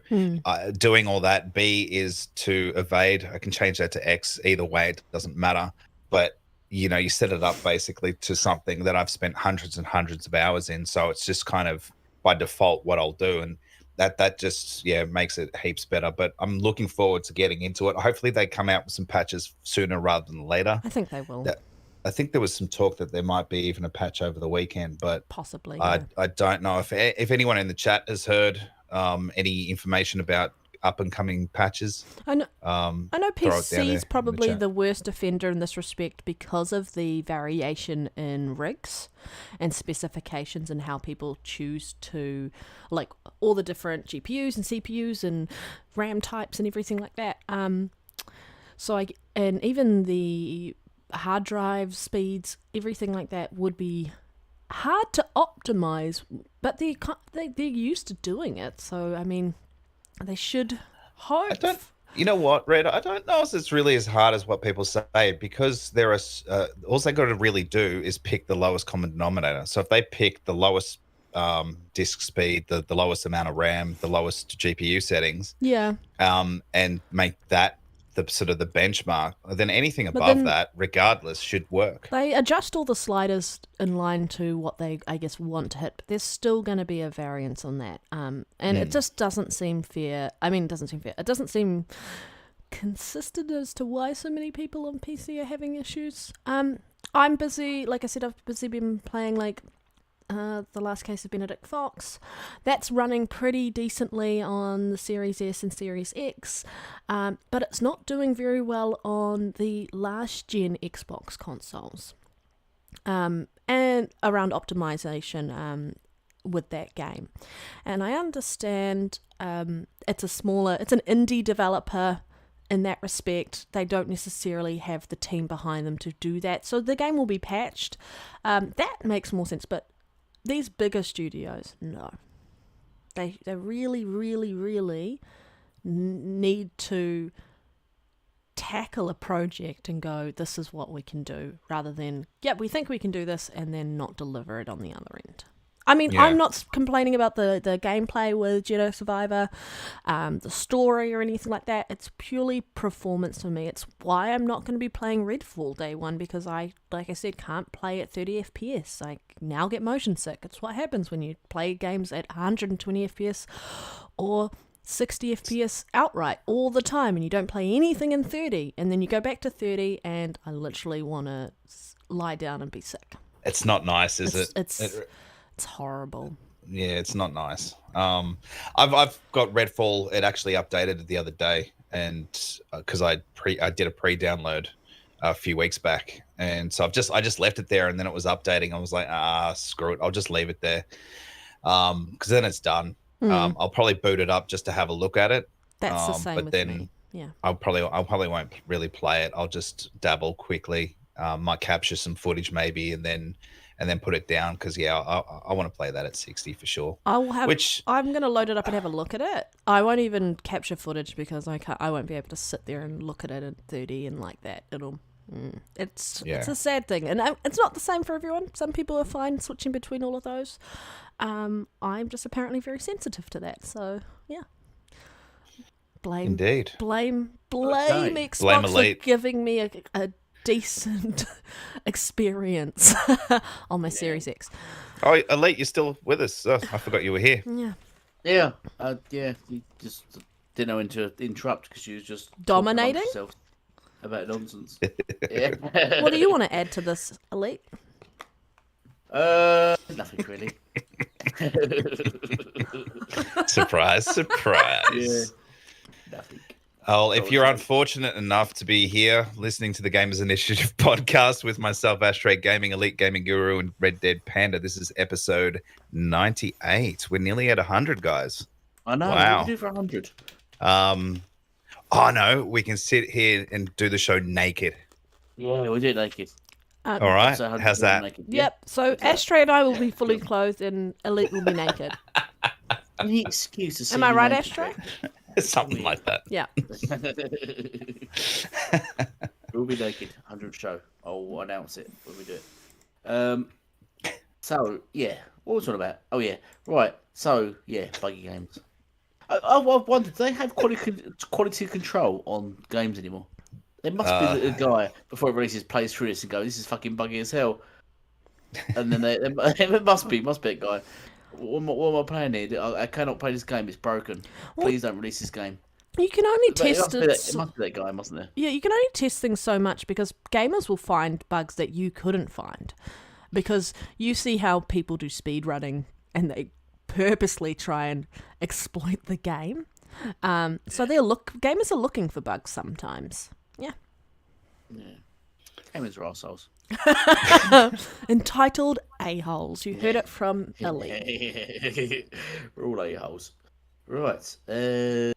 [SPEAKER 3] doing all that, B is to evade. I can change that to X. Either way, it doesn't matter. But you set it up basically to something that I've spent hundreds and hundreds of hours in. So it's just kind of by default what I'll do, and that just makes it heaps better. But I'm looking forward to getting into it. Hopefully they come out with some patches sooner rather than later.
[SPEAKER 2] I think they will.
[SPEAKER 3] I think there was some talk that there might be even a patch over the weekend, but
[SPEAKER 2] possibly.
[SPEAKER 3] I don't know if anyone in the chat has heard any information about up and coming patches.
[SPEAKER 2] I know PC is probably the worst offender in this respect because of the variation in rigs and specifications and how people choose to, like, all the different GPUs and CPUs and RAM types and everything like that. And even the hard drive speeds, everything like that would be hard to optimize, but they're used to doing it. So I mean, they should hope.
[SPEAKER 3] You know what, Red? I don't know if it's really as hard as what people say, because there are all they got to really do is pick the lowest common denominator. So if they pick the lowest disk speed, the lowest amount of RAM, the lowest GPU settings, and make that the sort of the benchmark, then anything above that, regardless, should work.
[SPEAKER 2] They adjust all the sliders in line to what they, I guess, want to hit, but there's still going to be a variance on that. And it just doesn't seem fair. I mean, it doesn't seem fair. It doesn't seem consistent as to why so many people on PC are having issues. I'm busy, like I said, I've been playing The Last Case of Benedict Fox. That's running pretty decently on the Series S and Series X, but it's not doing very well on the last gen Xbox consoles. And around optimization with that game. And I understand it's an indie developer. In that respect, they don't necessarily have the team behind them to do that. So the game will be patched. That makes more sense, but these bigger studios, no. They really, really, really need to tackle a project and go, this is what we can do, rather than, we think we can do this, and then not deliver it on the other end. I mean, I'm not complaining about the gameplay with Jedi Survivor, the story or anything like that. It's purely performance for me. It's why I'm not going to be playing Redfall day one, because I, like I said, can't play at 30 FPS. I now get motion sick. It's what happens when you play games at 120 FPS or 60 FPS outright all the time, and you don't play anything in 30, and then you go back to 30, and I literally want to lie down and be sick.
[SPEAKER 3] It's not nice, is it?
[SPEAKER 2] It's horrible.
[SPEAKER 3] Yeah, it's not nice. I've got Redfall. It actually updated the other day, and because I did a pre-download a few weeks back, and so I just left it there, and then it was updating. I was like, screw it, I'll just leave it there, because then it's done. I'll probably boot it up just to have a look at it.
[SPEAKER 2] That's the same with me. Yeah,
[SPEAKER 3] I'll probably won't really play it. I'll just dabble quickly. Might capture some footage maybe, and then put it down, because I want to play that at 60 for sure. I'm going to load it up and have a look at it. I won't even capture footage because I won't be able to sit there and look at it at 30 and like that. It's a sad thing, and it's not the same for everyone. Some people are fine switching between all of those. I'm just apparently very sensitive to that. So yeah, blame Xbox for giving me a decent experience on my Series X. Oh, Elite, you're still with us. Oh, I forgot you were here.
[SPEAKER 4] Yeah. You just didn't know when to interrupt because you was just
[SPEAKER 2] dominating
[SPEAKER 4] about nonsense.
[SPEAKER 2] What do you want to add to this, Elite?
[SPEAKER 4] Nothing really.
[SPEAKER 3] Surprise, surprise.
[SPEAKER 4] Yeah. Nothing.
[SPEAKER 3] Oh, if you're unfortunate enough to be here listening to the Gamers Initiative podcast with myself, Ashtray Gaming, Elite Gaming Guru, and Red Dead Panda, this is episode 98. We're nearly at 100, guys.
[SPEAKER 4] I know.
[SPEAKER 3] Wow.
[SPEAKER 4] What do we do for 100?
[SPEAKER 3] Oh no, we can sit here and do the show naked.
[SPEAKER 4] Yeah, we do it naked.
[SPEAKER 3] All right,
[SPEAKER 4] So
[SPEAKER 3] how's that?
[SPEAKER 4] naked.
[SPEAKER 2] Yep. So Ashtray and I will be fully clothed, and Elite will be naked.
[SPEAKER 4] Any excuse to see
[SPEAKER 2] Am I
[SPEAKER 4] you
[SPEAKER 2] right,
[SPEAKER 4] naked,
[SPEAKER 2] Ashtray?
[SPEAKER 3] Something like that.
[SPEAKER 2] Yeah.
[SPEAKER 4] We'll be naked. 100 show. I'll announce it when we do it. So yeah, what was it all about? Oh yeah, right. So yeah, buggy games. I wondered, do they have quality control on games anymore? There must be a guy before he releases plays through this and go, "This is fucking buggy as hell." And then it must be a guy. What am I playing here? I cannot play this game. It's broken. Please don't release this game.
[SPEAKER 2] You can only test it.
[SPEAKER 4] It must be that guy, mustn't it?
[SPEAKER 2] Yeah, you can only test things so much because gamers will find bugs that you couldn't find. Because you see how people do speed running and they purposely try and exploit the game. So gamers are looking for bugs sometimes. Yeah.
[SPEAKER 4] Yeah. Gamers are arseholes.
[SPEAKER 2] Entitled a-holes. You heard it from Ellie.
[SPEAKER 4] We're all a-holes. Right. I'm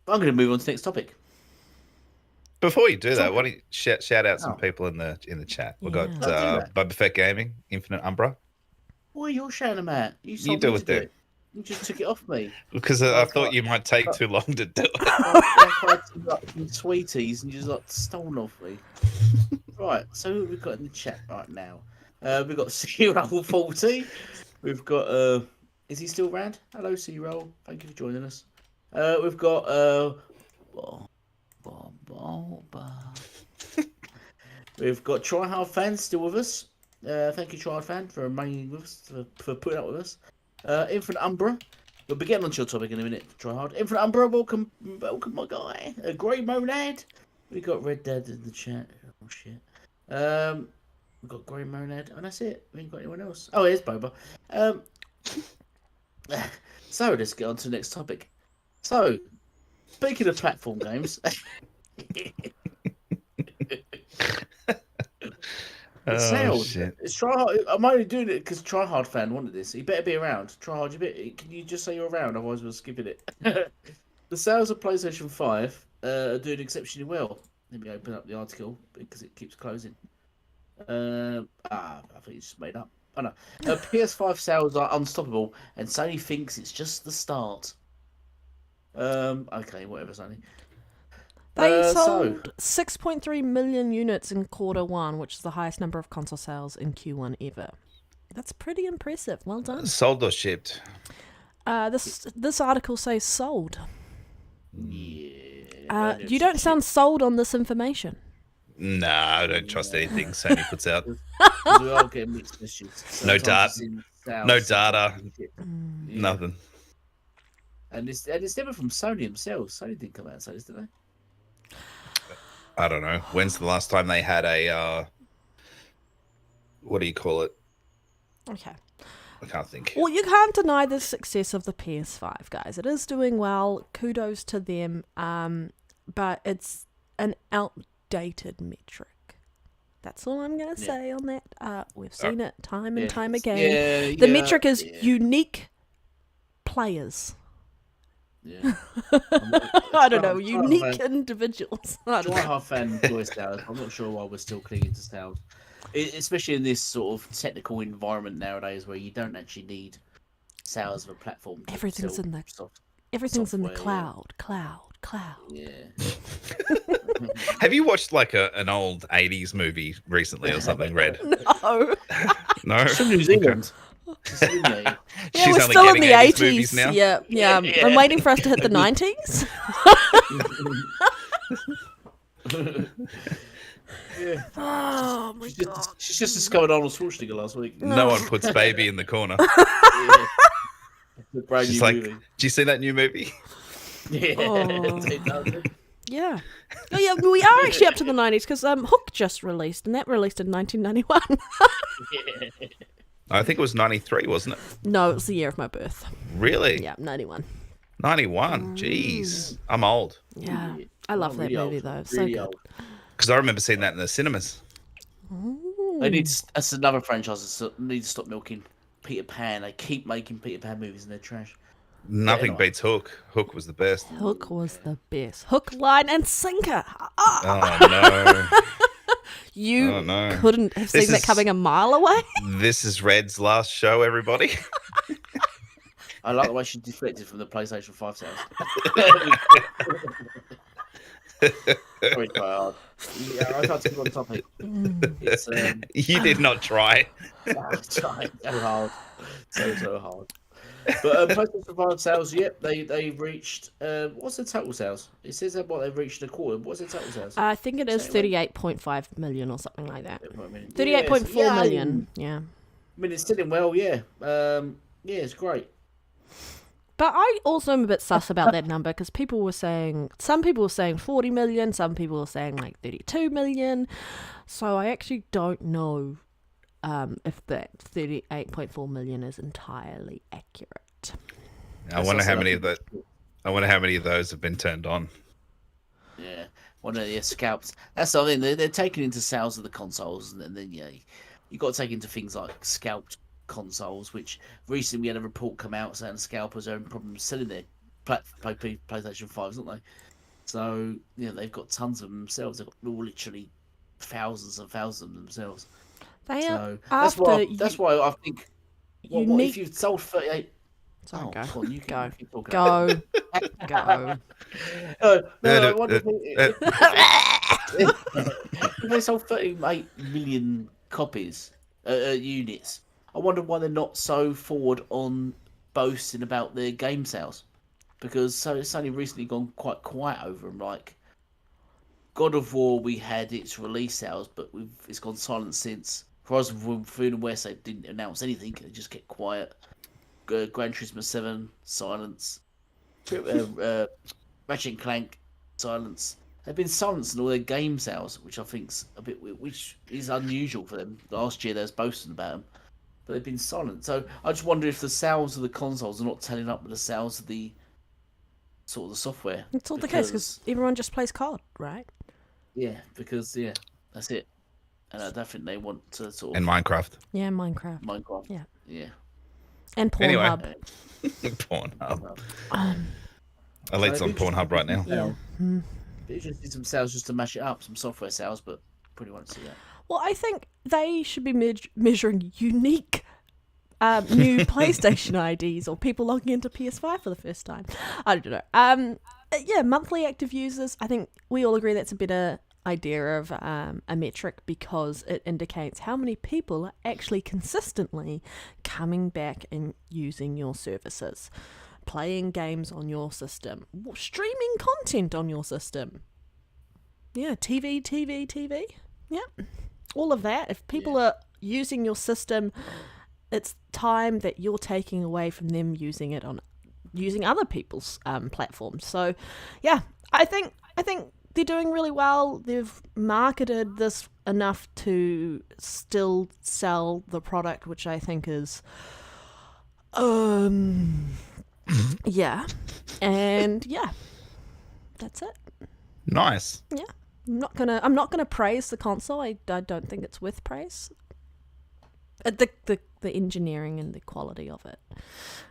[SPEAKER 4] going to move on to the next topic.
[SPEAKER 3] Before you do that, why don't you shout out some people in the chat? We've got
[SPEAKER 2] Yeah.
[SPEAKER 3] Boba Fett Gaming, Infinite Umbra.
[SPEAKER 4] Why are you shouting them out? You
[SPEAKER 3] do it, dude.
[SPEAKER 4] You just took it off me.
[SPEAKER 3] Because I thought you might take too long to do it.
[SPEAKER 4] I tried to like some sweeties and you just like stolen off me. Right, so who have we got in the chat right now? We've got C-Roll40. We've got is he still around? Hello, C-Roll. Thank you for joining us. We've got we've got Tryhard Fan still with us. Thank you, Tryhard Fan, for remaining with us, for putting up with us. Infinite Umbra. We'll be getting onto your topic in a minute, Tryhard. Infinite Umbra, welcome, my guy. Grey Monad. We got Red Dead in the chat. Oh shit. We've got Grey Monad, and that's it. We ain't got anyone else. Oh, here's Boba. So let's get on to the next topic. So, speaking of platform games.
[SPEAKER 3] Shit.
[SPEAKER 4] It's Tryhard. I'm only doing it because Tryhard Fan wanted this. He better be around. Tryhard, can you just say you're around? Otherwise, we're skipping it. The sales of PlayStation 5 are doing exceptionally well. Let me open up the article because it keeps closing. I think it's just made up. Oh no. PS5 sales are unstoppable, and Sony thinks it's just the start. Okay, whatever, Sony.
[SPEAKER 2] They sold 6.3 million units in Q1, which is the highest number of console sales in Q1 ever. That's pretty impressive. Well done.
[SPEAKER 3] Sold or shipped?
[SPEAKER 2] This article says sold.
[SPEAKER 4] Yeah.
[SPEAKER 2] You don't sound sold on this information.
[SPEAKER 3] Nah, I don't trust anything Sony puts out.
[SPEAKER 4] We are getting mixed messages.
[SPEAKER 3] No
[SPEAKER 4] Sometimes
[SPEAKER 3] data.
[SPEAKER 4] Yeah.
[SPEAKER 3] Nothing.
[SPEAKER 4] And it's never from Sony themselves. Sony didn't come out and say this, did they?
[SPEAKER 3] I don't know. When's the last time they had a what do you call it?
[SPEAKER 2] Okay.
[SPEAKER 3] I can't think.
[SPEAKER 2] Well, you can't deny the success of the PS5, guys. It is doing well. Kudos to them. But it's an outdated metric. That's all I'm going to say on that. We've seen it time and time again. The metric is unique players.
[SPEAKER 4] Yeah.
[SPEAKER 2] I don't know, unique individuals.
[SPEAKER 4] Tryhard Fan enjoy sales. I'm not sure why we're still clinging to sales, especially in this sort of technical environment nowadays where you don't actually need sales of a platform.
[SPEAKER 2] Everything's in the cloud.
[SPEAKER 4] Yeah.
[SPEAKER 3] Have you watched like an old 80s movie recently or something, Red?
[SPEAKER 2] No.
[SPEAKER 3] No?
[SPEAKER 4] It's from New Zealand.
[SPEAKER 2] Yeah,
[SPEAKER 3] She's
[SPEAKER 2] we're
[SPEAKER 3] only
[SPEAKER 2] still in
[SPEAKER 3] getting
[SPEAKER 2] the
[SPEAKER 3] 80s movies
[SPEAKER 2] 80s.
[SPEAKER 3] now?
[SPEAKER 2] Yeah. I'm waiting for us to hit the 90s.
[SPEAKER 4] Yeah.
[SPEAKER 2] Oh my god.
[SPEAKER 4] She's just discovered Arnold Schwarzenegger last week.
[SPEAKER 3] No one puts baby in the corner.
[SPEAKER 4] Yeah. The brand
[SPEAKER 3] She's
[SPEAKER 4] new
[SPEAKER 3] like,
[SPEAKER 4] movie.
[SPEAKER 3] do you see that new movie?
[SPEAKER 4] Yeah.
[SPEAKER 2] Oh. Yeah. Oh, yeah, we are actually up to the 90s because Hook just released, and that released in 1991.
[SPEAKER 3] I think it was 93, wasn't it?
[SPEAKER 2] No, it was the year of my birth.
[SPEAKER 3] Really?
[SPEAKER 2] Yeah, 91.
[SPEAKER 3] 91. Jeez, I'm old.
[SPEAKER 2] Yeah, I love that
[SPEAKER 4] really
[SPEAKER 2] movie
[SPEAKER 4] old,
[SPEAKER 2] though.
[SPEAKER 4] really
[SPEAKER 2] So
[SPEAKER 4] old.
[SPEAKER 3] Because I remember seeing that in the cinemas.
[SPEAKER 2] good.
[SPEAKER 4] That's another franchise that needs to stop milking Peter Pan. They keep making Peter Pan movies and they're trash.
[SPEAKER 3] Nothing
[SPEAKER 4] anyway.
[SPEAKER 3] beats Hook. Hook was the best.
[SPEAKER 2] Hook was the best. Hook, line, and sinker.
[SPEAKER 3] Oh no.
[SPEAKER 2] You
[SPEAKER 3] Oh, no.
[SPEAKER 2] couldn't have seen
[SPEAKER 3] This
[SPEAKER 2] that
[SPEAKER 3] is-
[SPEAKER 2] coming a mile away.
[SPEAKER 3] This is Red's last show, everybody.
[SPEAKER 4] I like the way she deflected from the PlayStation 5 sounds. Very quite hard. Yeah, I tried to keep on topic. It's
[SPEAKER 3] You did not try.
[SPEAKER 4] so hard, so hard. But PlayStation 5 sales, yep, they reached. What's the total sales? It says that what they've reached in a quarter. What's the total sales?
[SPEAKER 2] I think it is
[SPEAKER 4] Say it
[SPEAKER 2] 38.5 million or something like that.
[SPEAKER 4] I mean,
[SPEAKER 2] 38.4
[SPEAKER 4] yeah,
[SPEAKER 2] million. Yeah.
[SPEAKER 4] I mean, it's selling well, yeah. Yeah, it's great.
[SPEAKER 2] But I also am a bit sus about that number because some people were saying 40 million, some people were saying like 32 million. So I actually don't know if that 38.4 million is entirely accurate.
[SPEAKER 3] I wonder how many of that. I wonder how many of those have been turned on.
[SPEAKER 4] Yeah, one of the scalps. That's something they're taking into sales of the consoles, and then you got to take into things like scalped consoles. Which recently we had a report come out saying scalpers are having problems selling their PlayStation 5s, aren't they? So they've got tons of them themselves. They've got literally thousands and thousands of them themselves.
[SPEAKER 2] They
[SPEAKER 4] So
[SPEAKER 2] are
[SPEAKER 4] that's why I think. What if you've sold 38?
[SPEAKER 2] Sorry, go.
[SPEAKER 4] Go on, you
[SPEAKER 2] Go.
[SPEAKER 4] keep talking about it.
[SPEAKER 2] Go.
[SPEAKER 4] No, I wonder if they sold 38 million copies, units. I wonder why they're not so forward on boasting about their game sales, because it's only recently gone quite quiet over them. Like God of War, we had its release sales, but it's gone silent since. Horizon Forbidden West, they didn't announce anything; they just kept quiet. Gran Turismo 7, silence. Ratchet and Clank, silence. They've been silenced in all their game sales, which I think's which is unusual for them. Last year they was boasting about them, but they've been silent. So I just wonder if the sales of the consoles are not telling up with the sales of the sort of the software.
[SPEAKER 2] It's all the case because everyone just plays COD, right?
[SPEAKER 4] Yeah, because that's it. And I don't think they want to sort of
[SPEAKER 3] And Minecraft.
[SPEAKER 2] Yeah, Minecraft.
[SPEAKER 4] Minecraft. Yeah.
[SPEAKER 2] And
[SPEAKER 3] Anyway.
[SPEAKER 2] Pornhub.
[SPEAKER 3] Pornhub.
[SPEAKER 2] Um,
[SPEAKER 3] Elite's on Pornhub right now.
[SPEAKER 2] yeah.
[SPEAKER 4] But you just need some sales just to mash it up, some software sales, but pretty want to see that.
[SPEAKER 2] Well, I think they should be measuring unique new PlayStation IDs or people logging into PS5 for the first time. I don't know. Yeah, monthly active users. I think we all agree that's a better idea of a metric because it indicates how many people are actually consistently coming back and using your services, playing games on your system, streaming content on your system. Yeah, TV. Yeah, all of that. If people are using your system, it's time that you're taking away from them using it on using other people's platforms. So, yeah, I think they're doing really well. They've marketed this enough to still sell the product, which I think is, yeah, and yeah, that's it.
[SPEAKER 3] Nice.
[SPEAKER 2] Yeah, I'm not gonna praise the console. I don't think it's worth praise. The engineering and the quality of it,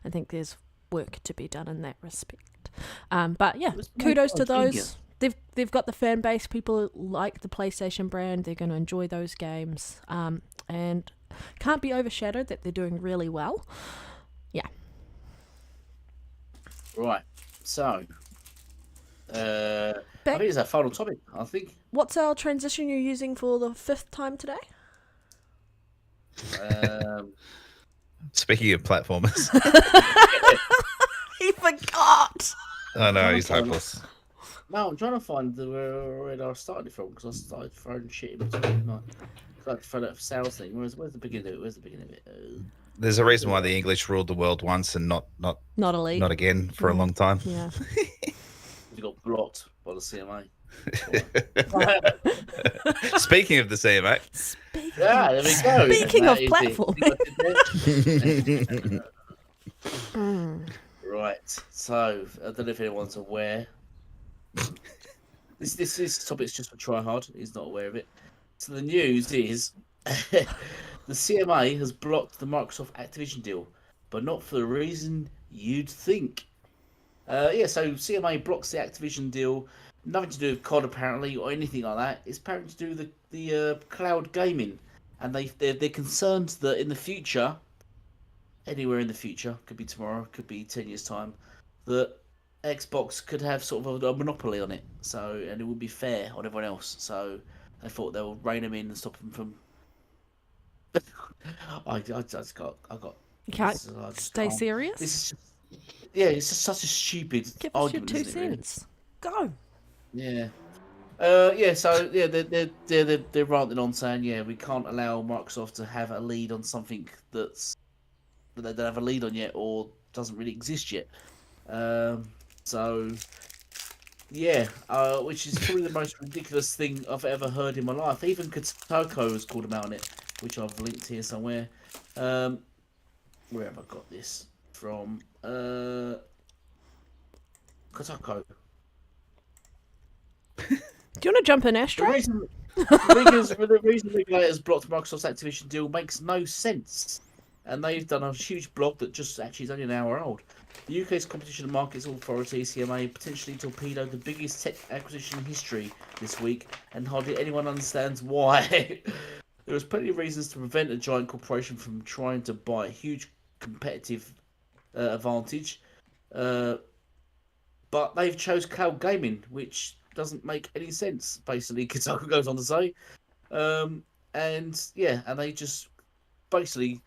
[SPEAKER 2] I think there's work to be done in that respect. But yeah, kudos to those. They've got the fan base. People like the PlayStation brand. They're going to enjoy those games. And can't be overshadowed that they're doing really well. Yeah.
[SPEAKER 4] Right. So, I think it's our final topic. I think.
[SPEAKER 2] What's our transition you're using for the 5th time today?
[SPEAKER 3] Speaking of platformers.
[SPEAKER 2] He forgot.
[SPEAKER 3] Oh no, he's hopeless.
[SPEAKER 4] No, I'm trying to find where I started it from because I started throwing shit in between. Like for that sales thing. Where's the beginning of it?
[SPEAKER 3] There's a reason why the English ruled the world once and not
[SPEAKER 2] Not elite.
[SPEAKER 3] again for a long time.
[SPEAKER 2] Yeah.
[SPEAKER 4] He got blocked by the CMA.
[SPEAKER 3] Speaking of the CMA,
[SPEAKER 4] Yeah, there we go.
[SPEAKER 2] Speaking of
[SPEAKER 4] That is it.
[SPEAKER 2] platforming.
[SPEAKER 4] Right. So I don't know if anyone's aware. This topic's just for try hard. He's not aware of it. So the news is the CMA has blocked the Microsoft Activision deal, but not for the reason you'd think. So CMA blocks the Activision deal. Nothing to do with COD apparently or anything like that. It's apparently to do with the cloud gaming, and they're concerned that in the future, anywhere in the future, could be tomorrow, could be 10 years time, that Xbox could have sort of a monopoly on it. So and it would be fair on everyone else. So they thought they'll rein them in and stop them from. I got.
[SPEAKER 2] You can't stay serious.
[SPEAKER 4] This is just, it's just such a stupid
[SPEAKER 2] Give us your
[SPEAKER 4] argument.
[SPEAKER 2] 2
[SPEAKER 4] isn't it, really?
[SPEAKER 2] cents. Go.
[SPEAKER 4] Yeah. So they're ranting on saying we can't allow Microsoft to have a lead on something that they don't have a lead on yet or doesn't really exist yet. Which is probably the most ridiculous thing I've ever heard in my life. Even Kotaku has called them out on it, which I've linked here somewhere. Where have I got this from? Kotaku.
[SPEAKER 2] Do you want to jump in, Ashtray?
[SPEAKER 4] The reason regulators blocked Microsoft's Activision deal makes no sense. And they've done a huge blog that just actually is only an hour old. The UK's Competition and Markets Authority, CMA, potentially torpedoed the biggest tech acquisition in history this week, and hardly anyone understands why. There was plenty of reasons to prevent a giant corporation from trying to buy a huge competitive advantage. But they've chose cloud gaming, which doesn't make any sense, basically, Kotaku goes on to say. And they just basically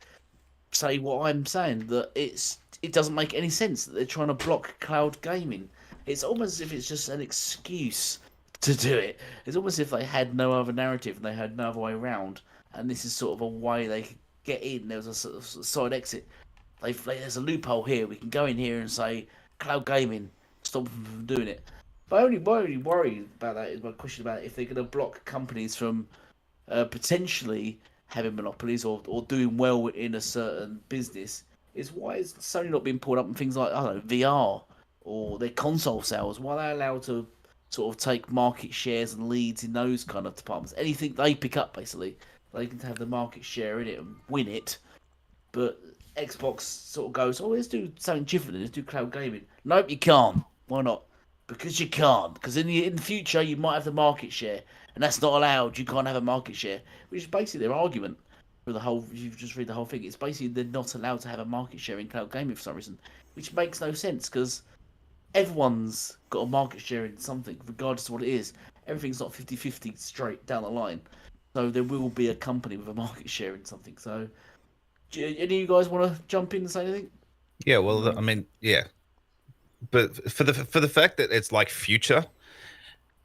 [SPEAKER 4] say what I'm saying, that it doesn't make any sense that they're trying to block cloud gaming. It's almost as if it's just an excuse to do it. It's almost as if they had no other narrative and they had no other way around, and this is sort of a way they could get in. There was a sort of side exit. There's a loophole here. We can go in here and say cloud gaming, stop them from doing it. But only worry about that is my question about if they're going to block companies from potentially having monopolies or doing well in a certain business. Is why is Sony not being pulled up in things like, I don't know, VR or their console sales? Why are they allowed to sort of take market shares and leads in those kind of departments? Anything they pick up, basically, they can have the market share in it and win it. But Xbox sort of goes, let's do something different. Let's do cloud gaming. Nope, you can't. Why not? Because you can't. Because in the future, you might have the market share. And that's not allowed. You can't have a market share. Which is basically their argument for the whole... If you just read the whole thing, it's basically they're not allowed to have a market share in cloud gaming for some reason. Which makes no sense, because everyone's got a market share in something, regardless of what it is. Everything's not 50-50 straight down the line. So there will be a company with a market share in something. So, do any of you guys want to jump in and say anything?
[SPEAKER 3] Yeah, well, I mean, yeah. But for the fact that it's like future,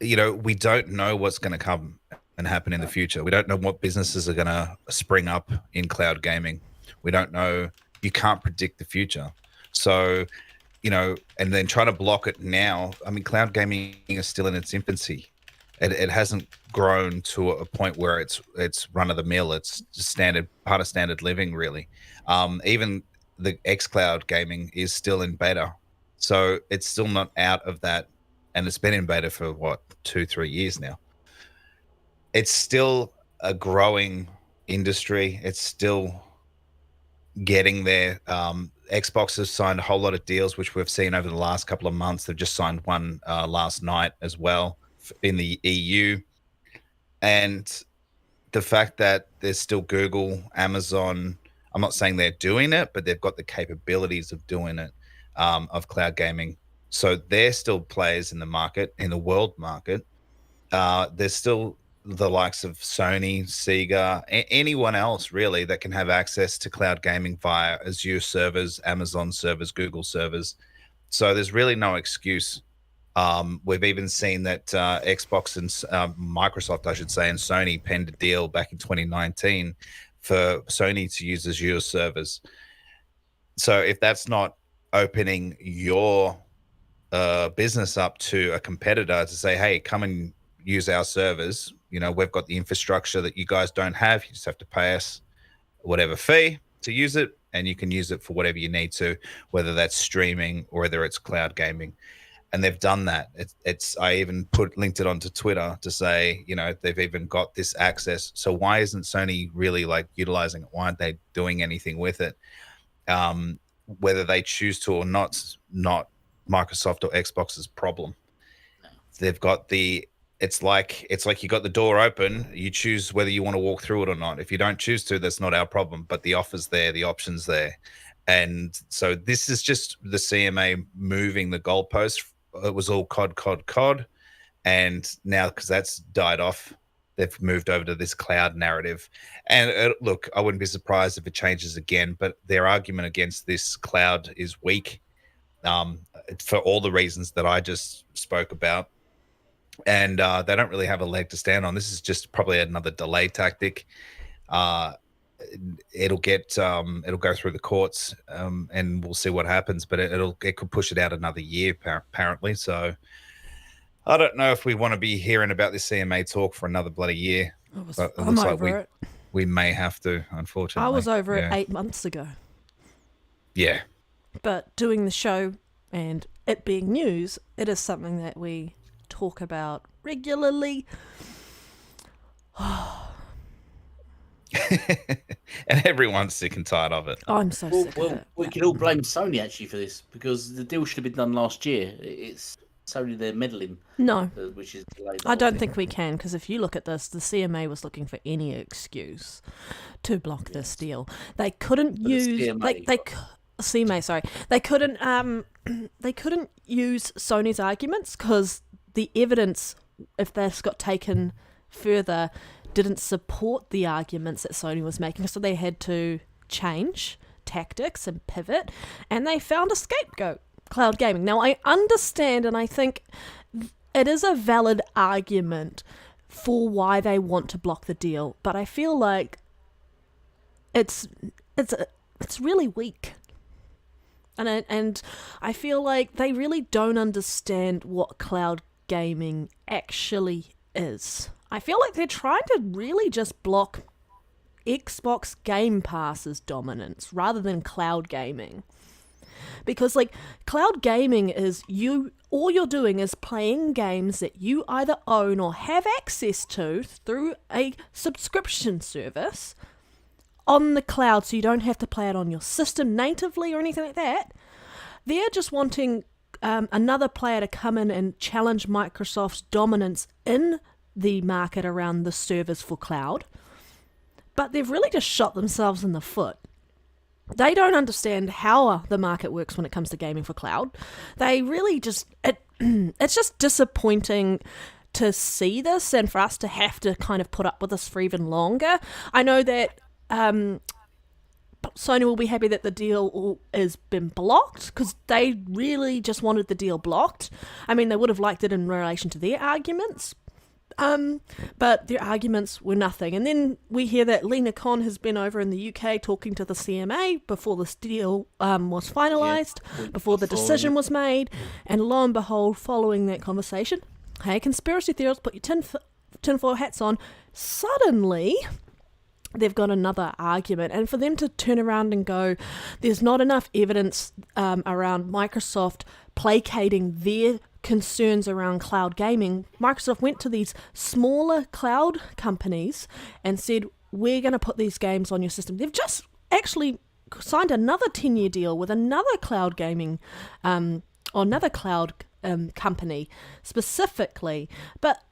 [SPEAKER 3] we don't know what's going to come and happen in the future. We don't know what businesses are going to spring up in cloud gaming. We don't know. You can't predict the future. So, and then try to block it now. I mean, cloud gaming is still in its infancy. It hasn't grown to a point where it's run of the mill. It's just part of standard living, really. Even the xCloud gaming is still in beta. So it's still not out of that, and it's been in beta for 2-3 years now. It's still a growing industry. It's still getting there. Xbox has signed a whole lot of deals, which we've seen over the last couple of months. They've just signed one last night as well in the EU. And the fact that there's still Google, Amazon, I'm not saying they're doing it, but they've got the capabilities of doing it. Of cloud gaming. So they're still players in the market, in the world market. There's still the likes of Sony, Sega, anyone else really that can have access to cloud gaming via Azure servers, Amazon servers, Google servers. So there's really no excuse. We've even seen that Xbox and Microsoft, I should say, and Sony penned a deal back in 2019 for Sony to use Azure servers. So if that's not opening your a business up to a competitor to say, hey, come and use our servers. You know, we've got the infrastructure that you guys don't have. You just have to pay us whatever fee to use it, and you can use it for whatever you need to, whether that's streaming or whether it's cloud gaming. And they've done that. I even linked it onto Twitter to say, you know, they've even got this access. So why isn't Sony really like utilizing it? Why aren't they doing anything with it? Whether they choose to or not Microsoft or Xbox's problem. They've got it's like you got the door open. You choose whether you want to walk through it or not. If you don't choose to, that's not our problem. But the offer's there, the option's there. And so this is just the CMA moving the goalpost. It was all COD. And now, because that's died off, they've moved over to this cloud narrative. And look, I wouldn't be surprised if it changes again, but their argument against this cloud is weak for all the reasons that I just spoke about. And they don't really have a leg to stand on. This is just probably another delay tactic. It'll go through the courts, and we'll see what happens. But it could push it out another year, apparently. So I don't know if we want to be hearing about this CMA talk for another bloody year.
[SPEAKER 2] I'm over it.
[SPEAKER 3] We may have to, unfortunately.
[SPEAKER 2] I was over it 8 months ago.
[SPEAKER 3] Yeah.
[SPEAKER 2] But doing the show and it being news, it is something that we talk about regularly.
[SPEAKER 3] And everyone's sick and tired of it.
[SPEAKER 2] I'm so sick of it.
[SPEAKER 4] We can all blame Sony actually for this, because the deal should have been done last year. It's Sony they're meddling.
[SPEAKER 2] No.
[SPEAKER 4] Which is delayed.
[SPEAKER 2] I don't think we can, because if you look at this, the CMA was looking for any excuse to block this deal. They couldn't use CMA, sorry. They couldn't use Sony's arguments because the evidence, if this got taken further, didn't support the arguments that Sony was making, so they had to change tactics and pivot, and they found a scapegoat, cloud gaming. Now, I understand, and I think it is a valid argument for why they want to block the deal, but I feel like it's really weak. And I feel like they really don't understand what cloud gaming actually is. I feel like they're trying to really just block Xbox Game Pass's dominance rather than cloud gaming. Because, like, cloud gaming is all you're doing is playing games that you either own or have access to through a subscription service on the cloud, so you don't have to play it on your system natively or anything like that. They're just wanting another player to come in and challenge Microsoft's dominance in the market around the servers for cloud. But they've really just shot themselves in the foot. They don't understand how the market works when it comes to gaming for cloud. They really just... it's just disappointing to see this and for us to have to kind of put up with this for even longer. I know that Sony will be happy that the deal has been blocked because they really just wanted the deal blocked. I mean, they would have liked it in relation to their arguments, but their arguments were nothing. And then we hear that Lena Khan has been over in the UK talking to the CMA before this deal was finalised, before the decision was made, and lo and behold, following that conversation, hey, conspiracy theorists, put your tinfoil hats on, suddenly they've got another argument. And for them to turn around and go, there's not enough evidence around Microsoft placating their concerns around cloud gaming, Microsoft went to these smaller cloud companies and said, we're going to put these games on your system. They've just actually signed another 10-year deal with another cloud gaming or another cloud company specifically. But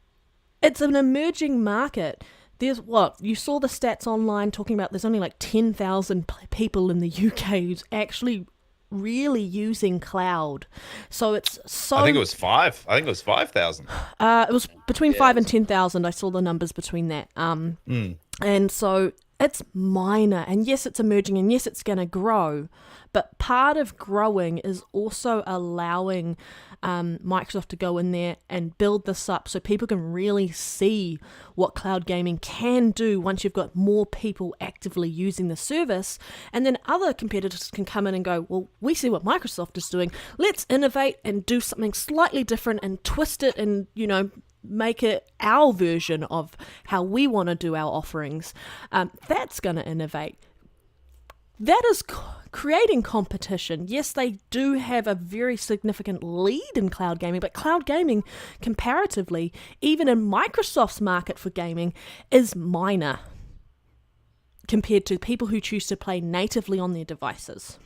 [SPEAKER 2] it's an emerging market. There's you saw the stats online talking about there's only like 10,000 people in the UK who's actually really using cloud. So it's so...
[SPEAKER 3] I think it was 5,000.
[SPEAKER 2] It was between 5 and 10,000. I saw the numbers between that. And so it's minor. And yes, it's emerging, and yes, it's going to grow. But part of growing is also allowing Microsoft to go in there and build this up so people can really see what cloud gaming can do once you've got more people actively using the service. And then other competitors can come in and go, well, we see what Microsoft is doing. Let's innovate and do something slightly different and twist it and, make it our version of how we want to do our offerings. That's going to innovate. That is creating competition. Yes, they do have a very significant lead in cloud gaming, but cloud gaming, comparatively, even in Microsoft's market for gaming, is minor compared to people who choose to play natively on their devices.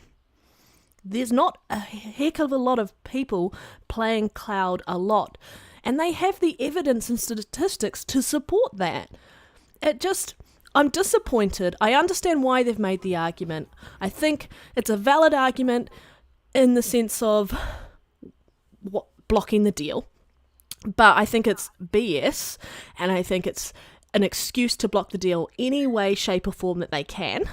[SPEAKER 2] There's not a heck of a lot of people playing cloud a lot, and they have the evidence and statistics to support that. I'm disappointed. I understand why they've made the argument. I think it's a valid argument in the sense of blocking the deal. But I think it's BS, and I think it's an excuse to block the deal any way, shape or form that they can,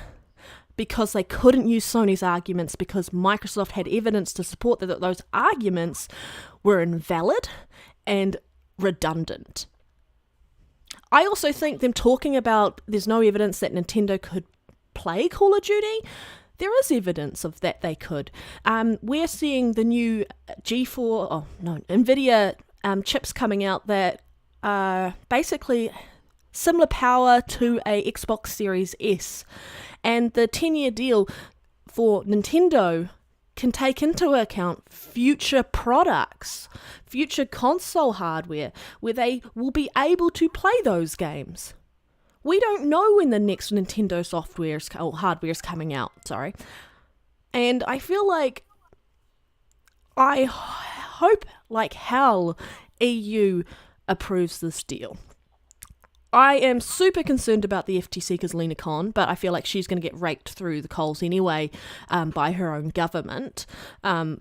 [SPEAKER 2] because they couldn't use Sony's arguments because Microsoft had evidence to support that those arguments were invalid and redundant. I also think them talking about there's no evidence that Nintendo could play Call of Duty. There is evidence of that they could. We're seeing the new NVIDIA chips coming out that are basically similar power to a Xbox Series S. And the 10-year deal for Nintendo can take into account future products, future console hardware, where they will be able to play those games. We don't know when the next Nintendo hardware is coming out, And I feel like I hope like hell EU approves this deal. I am super concerned about the FTC because Lena Khan, but I feel like she's going to get raked through the coals anyway by her own government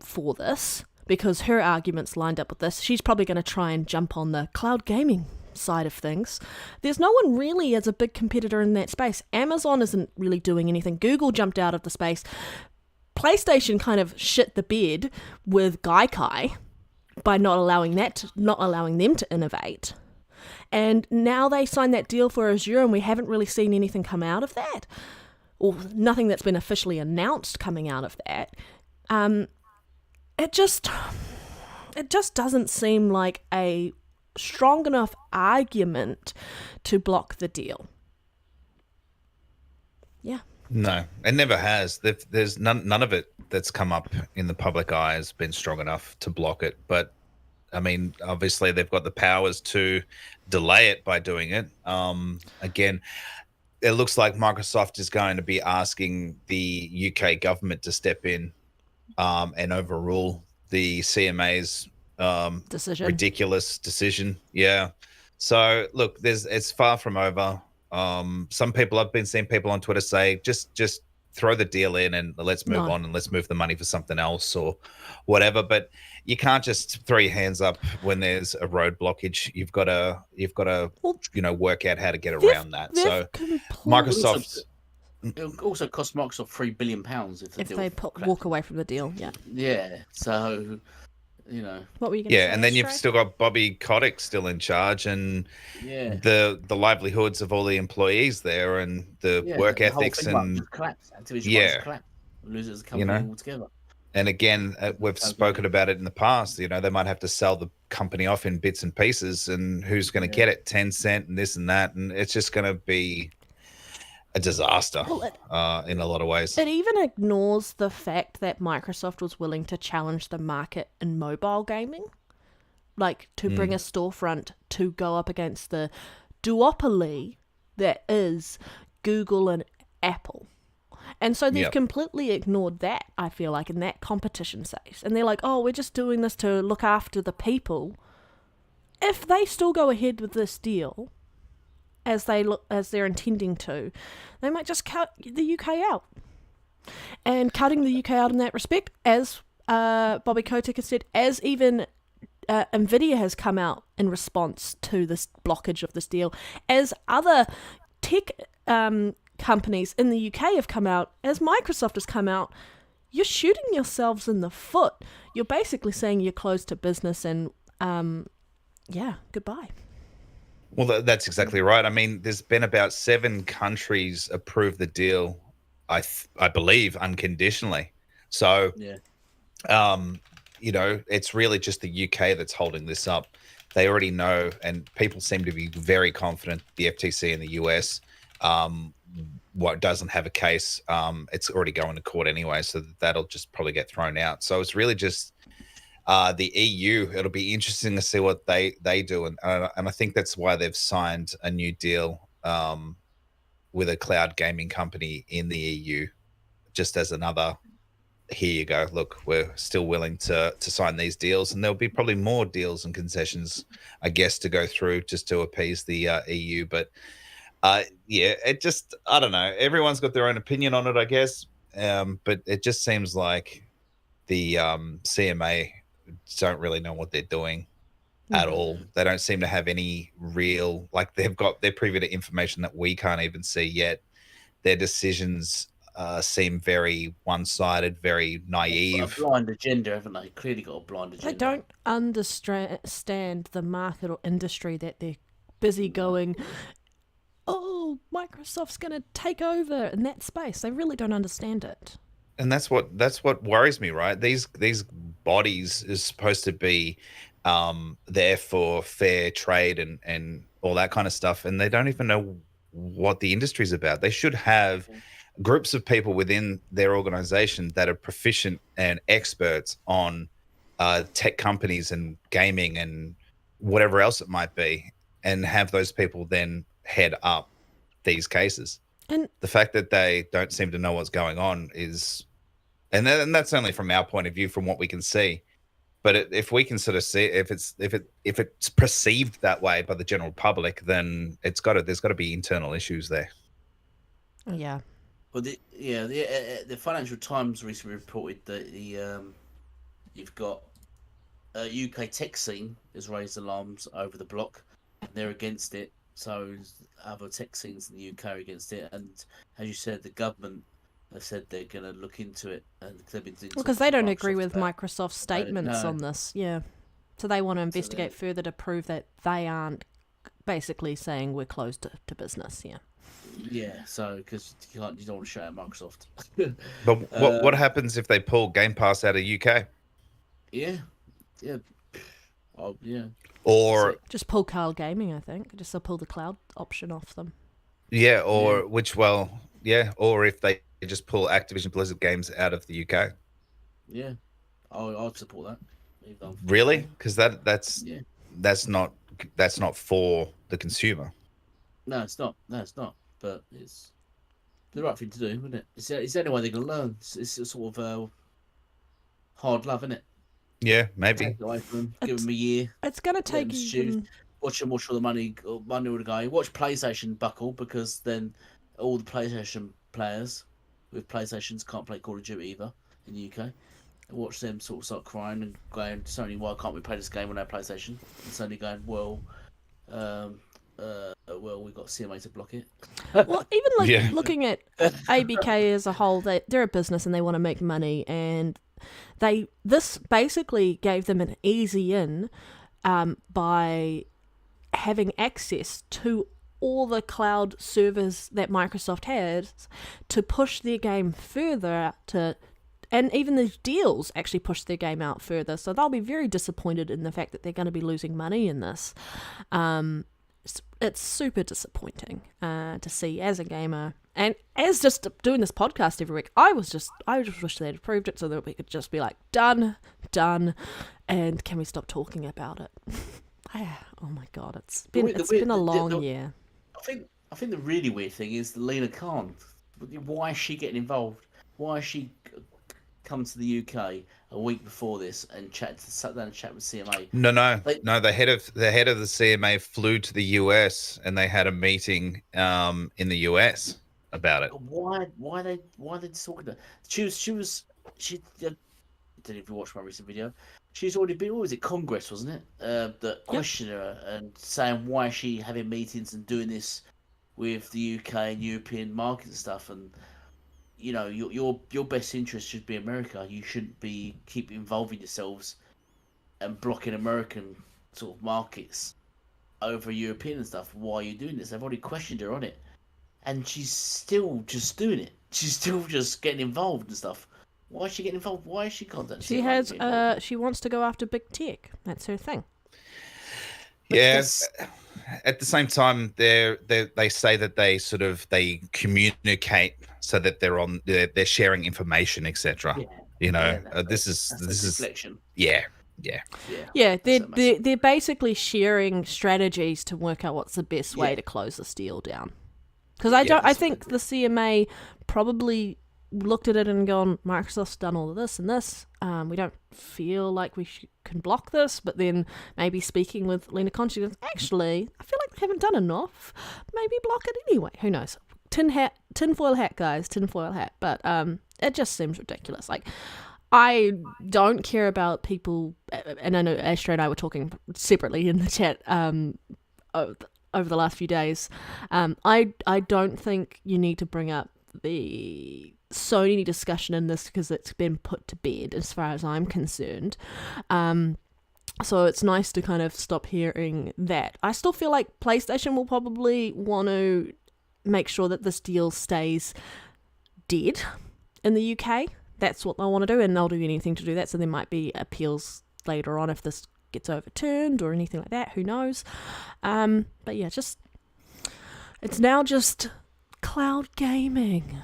[SPEAKER 2] for this, because her arguments lined up with this. She's probably going to try and jump on the cloud gaming side of things. There's no one really as a big competitor in that space. Amazon isn't really doing anything. Google jumped out of the space. PlayStation kind of shit the bed with Gaikai by not allowing them to innovate. And now they signed that deal for Azure, and we haven't really seen anything come out of that, or nothing that's been officially announced coming out of that. It just doesn't seem like a strong enough argument to block the deal. Yeah.
[SPEAKER 3] No, it never has. There's none of it that's come up in the public eye has been strong enough to block it. But I mean, obviously they've got the powers to delay it by doing it. Again, it looks like Microsoft is going to be asking the UK government to step in and overrule the CMA's ridiculous decision. Yeah. So look, it's far from over. Some people, I've been seeing people on Twitter say, just throw the deal in and let's move on and let's move the money for something else or whatever. But you can't just throw your hands up when there's a road blockage. You've got to work out how to get around that. So Microsoft.
[SPEAKER 4] It'll also cost Microsoft £3 billion if they
[SPEAKER 2] walk away from the deal. Yeah.
[SPEAKER 4] Yeah. So,
[SPEAKER 2] what were you going to say?
[SPEAKER 3] Yeah, and then you've still got Bobby Kotick still in charge, and the livelihoods of all the employees there, and the work ethics, and
[SPEAKER 4] Activision loses the company altogether.
[SPEAKER 3] And again, we've spoken about it in the past. They might have to sell the company off in bits and pieces, and who's going to get it? Tencent and this and that, and it's just going to be a disaster in a lot of ways.
[SPEAKER 2] It even ignores the fact that Microsoft was willing to challenge the market in mobile gaming, like to bring a storefront to go up against the duopoly that is Google and Apple. And so they've completely ignored that, I feel like, in that competition space. And they're like, oh, we're just doing this to look after the people. If they still go ahead with this deal, as they're intending to, they might just cut the UK out. And cutting the UK out in that respect, as Bobby Kotick has said, as even NVIDIA has come out in response to this blockage of this deal, as other tech companies in the UK have come out, as Microsoft has come out, you're shooting yourselves in the foot. You're basically saying you're closed to business and, yeah, goodbye.
[SPEAKER 3] Well, that's exactly right. I mean, there's been about 7 countries approve the deal, I believe, unconditionally. So,
[SPEAKER 4] Yeah.
[SPEAKER 3] it's really just the UK that's holding this up. They already know, and people seem to be very confident the FTC in the US what doesn't have a case. It's already going to court anyway, so that'll just probably get thrown out. So it's really just the EU. It'll be interesting to see what they do, and I think that's why they've signed a new deal with a cloud gaming company in the EU, just as another. Here you go. Look, we're still willing to sign these deals, and there'll be probably more deals and concessions, I guess, to go through just to appease the EU. But yeah, it just, I don't know. Everyone's got their own opinion on it, I guess. But it just seems like the CMA don't really know what they're doing at all. They don't seem to have any real, like, they're privy to information that we can't even see yet. Their decisions seem very one-sided, very naive.
[SPEAKER 4] A blind agenda, haven't they? Clearly got a blind agenda.
[SPEAKER 2] They don't understand the market or industry that they're busy going, oh, Microsoft's going to take over in that space. They really don't understand it.
[SPEAKER 3] And that's what worries me, right? These bodies is supposed to be there for fair trade and all that kind of stuff, and they don't even know what the industry's about. They should have groups of people within their organization that are proficient and experts on tech companies and gaming and whatever else it might be, and have those people then head up these cases. And the fact that they don't seem to know what's going on is, and that's only from our point of view, from what we can see. But if we can sort of see if it's perceived that way by the general public, then there's got to be internal issues there.
[SPEAKER 2] Yeah.
[SPEAKER 4] Well, the Financial Times recently reported that you've got UK tech scene has raised alarms over the block. They're against it. So other tech scenes in the UK are against it, and as you said, the government have said they're going to look into it, and they've been
[SPEAKER 2] because they don't agree with Microsoft's statements on this. Yeah, so they want to investigate further to prove that they aren't basically saying we're closed to business. Yeah.
[SPEAKER 4] Yeah, so because you don't want to shout at Microsoft.
[SPEAKER 3] But what happens if they pull Game Pass out of UK?
[SPEAKER 4] Yeah. Oh, yeah.
[SPEAKER 3] Or
[SPEAKER 2] just pull cloud gaming, I think. Just pull the cloud option off them.
[SPEAKER 3] Yeah, or or if they just pull Activision Blizzard games out of the UK.
[SPEAKER 4] Yeah, I'd support that.
[SPEAKER 3] Really? Because that's not for the consumer.
[SPEAKER 4] No, it's not. But it's the right thing to do, isn't it? It's the only way they're going to learn. It's a sort of hard love, isn't it?
[SPEAKER 3] Yeah, maybe.
[SPEAKER 4] Take it away from them, give them a year.
[SPEAKER 2] It's going to take
[SPEAKER 4] watch all the money would go. Watch PlayStation buckle, because then all the PlayStation players with PlayStations can't play Call of Duty either in the UK. Watch them sort of start crying and going, Sony, why can't we play this game on our PlayStation? And Sony going, well, we got CMA to block it.
[SPEAKER 2] Well, even looking at ABK as a whole, they're a business and they want to make money, and this basically gave them an easy in by having access to all the cloud servers that Microsoft has to push their game further and even the deals actually push their game out further. So they'll be very disappointed in the fact that they're going to be losing money in this. It's super disappointing to see as a gamer, and as just doing this podcast every week. I just wish they'd approved it so that we could just be like, done, and can we stop talking about it? Oh my god, it's been a long year.
[SPEAKER 4] I think the really weird thing is Lena Khan. Why is she getting involved? Why is she come to the UK a week before this and sat down and chat with CMA?
[SPEAKER 3] No. The head of the CMA flew to the US and they had a meeting in the US about it.
[SPEAKER 4] Why they talking to? She didn't even watch my recent video. She's already been. What was it? Congress, wasn't it? That questioned her and saying why is she having meetings and doing this with the UK and European market and stuff. And your best interest should be America. You shouldn't be keep involving yourselves and blocking American sort of markets over European and stuff. Why are you doing this? I've already questioned her on it, and she's still just doing it. She's still just getting involved and stuff. Why is she getting involved? Why is she contacting?
[SPEAKER 2] She wants to go after big tech. That's her thing.
[SPEAKER 3] Yes. Yeah. At the same time, they say that they communicate so that they're sharing information, etc.
[SPEAKER 4] Yeah.
[SPEAKER 3] This is
[SPEAKER 4] deflection.
[SPEAKER 3] Yeah.
[SPEAKER 2] They're basically sharing strategies to work out what's the best way to close this deal down. Because I think the CMA probably looked at it and gone, Microsoft's done all of this and this. We don't feel like we can block this. But then maybe speaking with Lena Khan, she goes, actually, I feel like we haven't done enough. Maybe block it anyway. Who knows? Tinfoil hat, guys. Tinfoil hat. But it just seems ridiculous. Like, I don't care about people, and I know Ashtray and I were talking separately in the chat over the last few days. I don't think you need to bring up the Sony discussion in this because it's been put to bed as far as I'm concerned. So it's nice to kind of stop hearing that. I still feel like PlayStation will probably want to make sure that this deal stays dead in the UK. That's what they want to do, and they'll do anything to do that. So there might be appeals later on if this gets overturned or anything like that. Who knows? But yeah, it's now just cloud gaming.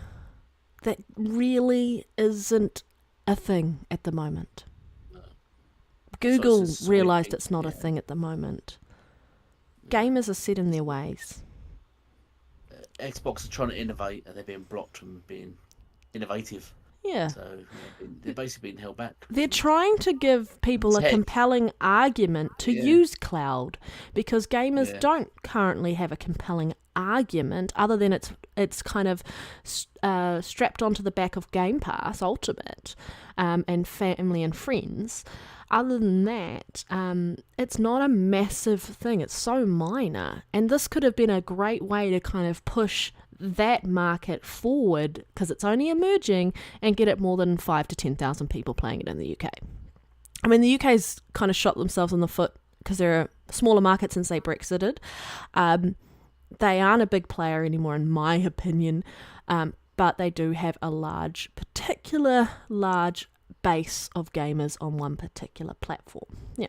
[SPEAKER 2] That really isn't a thing at the moment. Google realised it's not a thing at the moment. Gamers are set in their ways.
[SPEAKER 4] Xbox are trying to innovate, and they're being blocked from being innovative.
[SPEAKER 2] Yeah.
[SPEAKER 4] So they're basically being held back.
[SPEAKER 2] They're trying to give people a compelling argument to use cloud, because gamers don't currently have a compelling argument other than it's kind of strapped onto the back of Game Pass Ultimate and family and friends. Other than that, it's not a massive thing. It's so minor. And this could have been a great way to kind of push that market forward, because it's only emerging, and get it more than 5,000 to 10,000 people playing it in the UK. I mean, the UK's kind of shot themselves in the foot because they're a smaller market since they Brexited. They aren't a big player anymore, in my opinion, but they do have a particular large base of gamers on one particular platform. Yeah.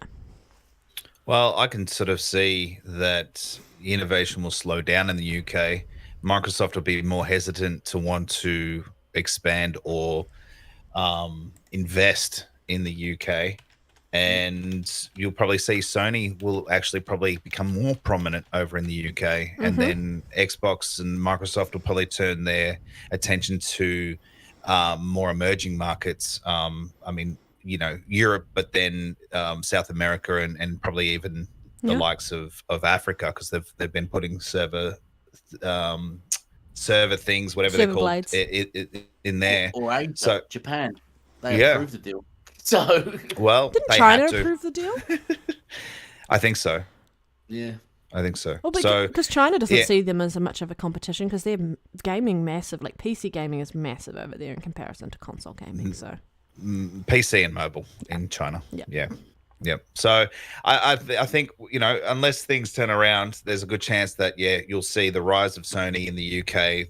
[SPEAKER 3] Well, I can sort of see that innovation will slow down in the UK. Microsoft will be more hesitant to want to expand or invest in the UK. And you'll probably see Sony will actually probably become more prominent over in the UK. And then Xbox and Microsoft will probably turn their attention to more emerging markets. I mean, Europe, but then South America and probably even the likes of Africa, because they've been putting server things, whatever they're called, in there.
[SPEAKER 4] Or Asia,
[SPEAKER 3] so
[SPEAKER 4] Japan, they approved the deal. So
[SPEAKER 3] well,
[SPEAKER 2] didn't China approve the deal?
[SPEAKER 3] I think so.
[SPEAKER 4] Yeah,
[SPEAKER 3] I think so.
[SPEAKER 2] Well, because China doesn't see them as much of a competition, because they're gaming massive. Like PC gaming is massive over there in comparison to console gaming. So
[SPEAKER 3] PC and mobile in China. Yeah. So I think, unless things turn around, there's a good chance that you'll see the rise of Sony in the UK,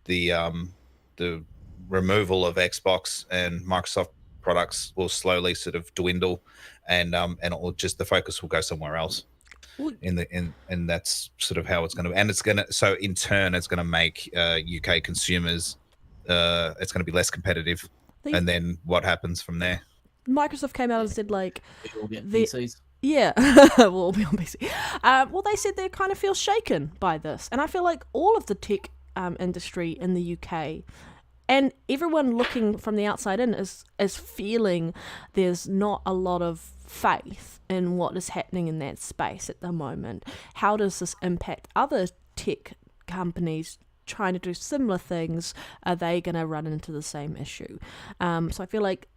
[SPEAKER 3] the removal of Xbox and Microsoft products will slowly sort of dwindle, and it'll just, the focus will go somewhere else. And that's sort of how it's going to, and it's going to, so in turn it's going to make UK consumers it's going to be less competitive. And then what happens from there?
[SPEAKER 2] Microsoft came out and said, like,
[SPEAKER 4] we'll get PCs.
[SPEAKER 2] Yeah, we'll all be on PC. Well, they said they kind of feel shaken by this, and I feel like all of the tech industry in the UK and everyone looking from the outside in is feeling there's not a lot of faith in what is happening in that space at the moment. How does this impact other tech companies trying to do similar things? Are they going to run into the same issue? So I feel like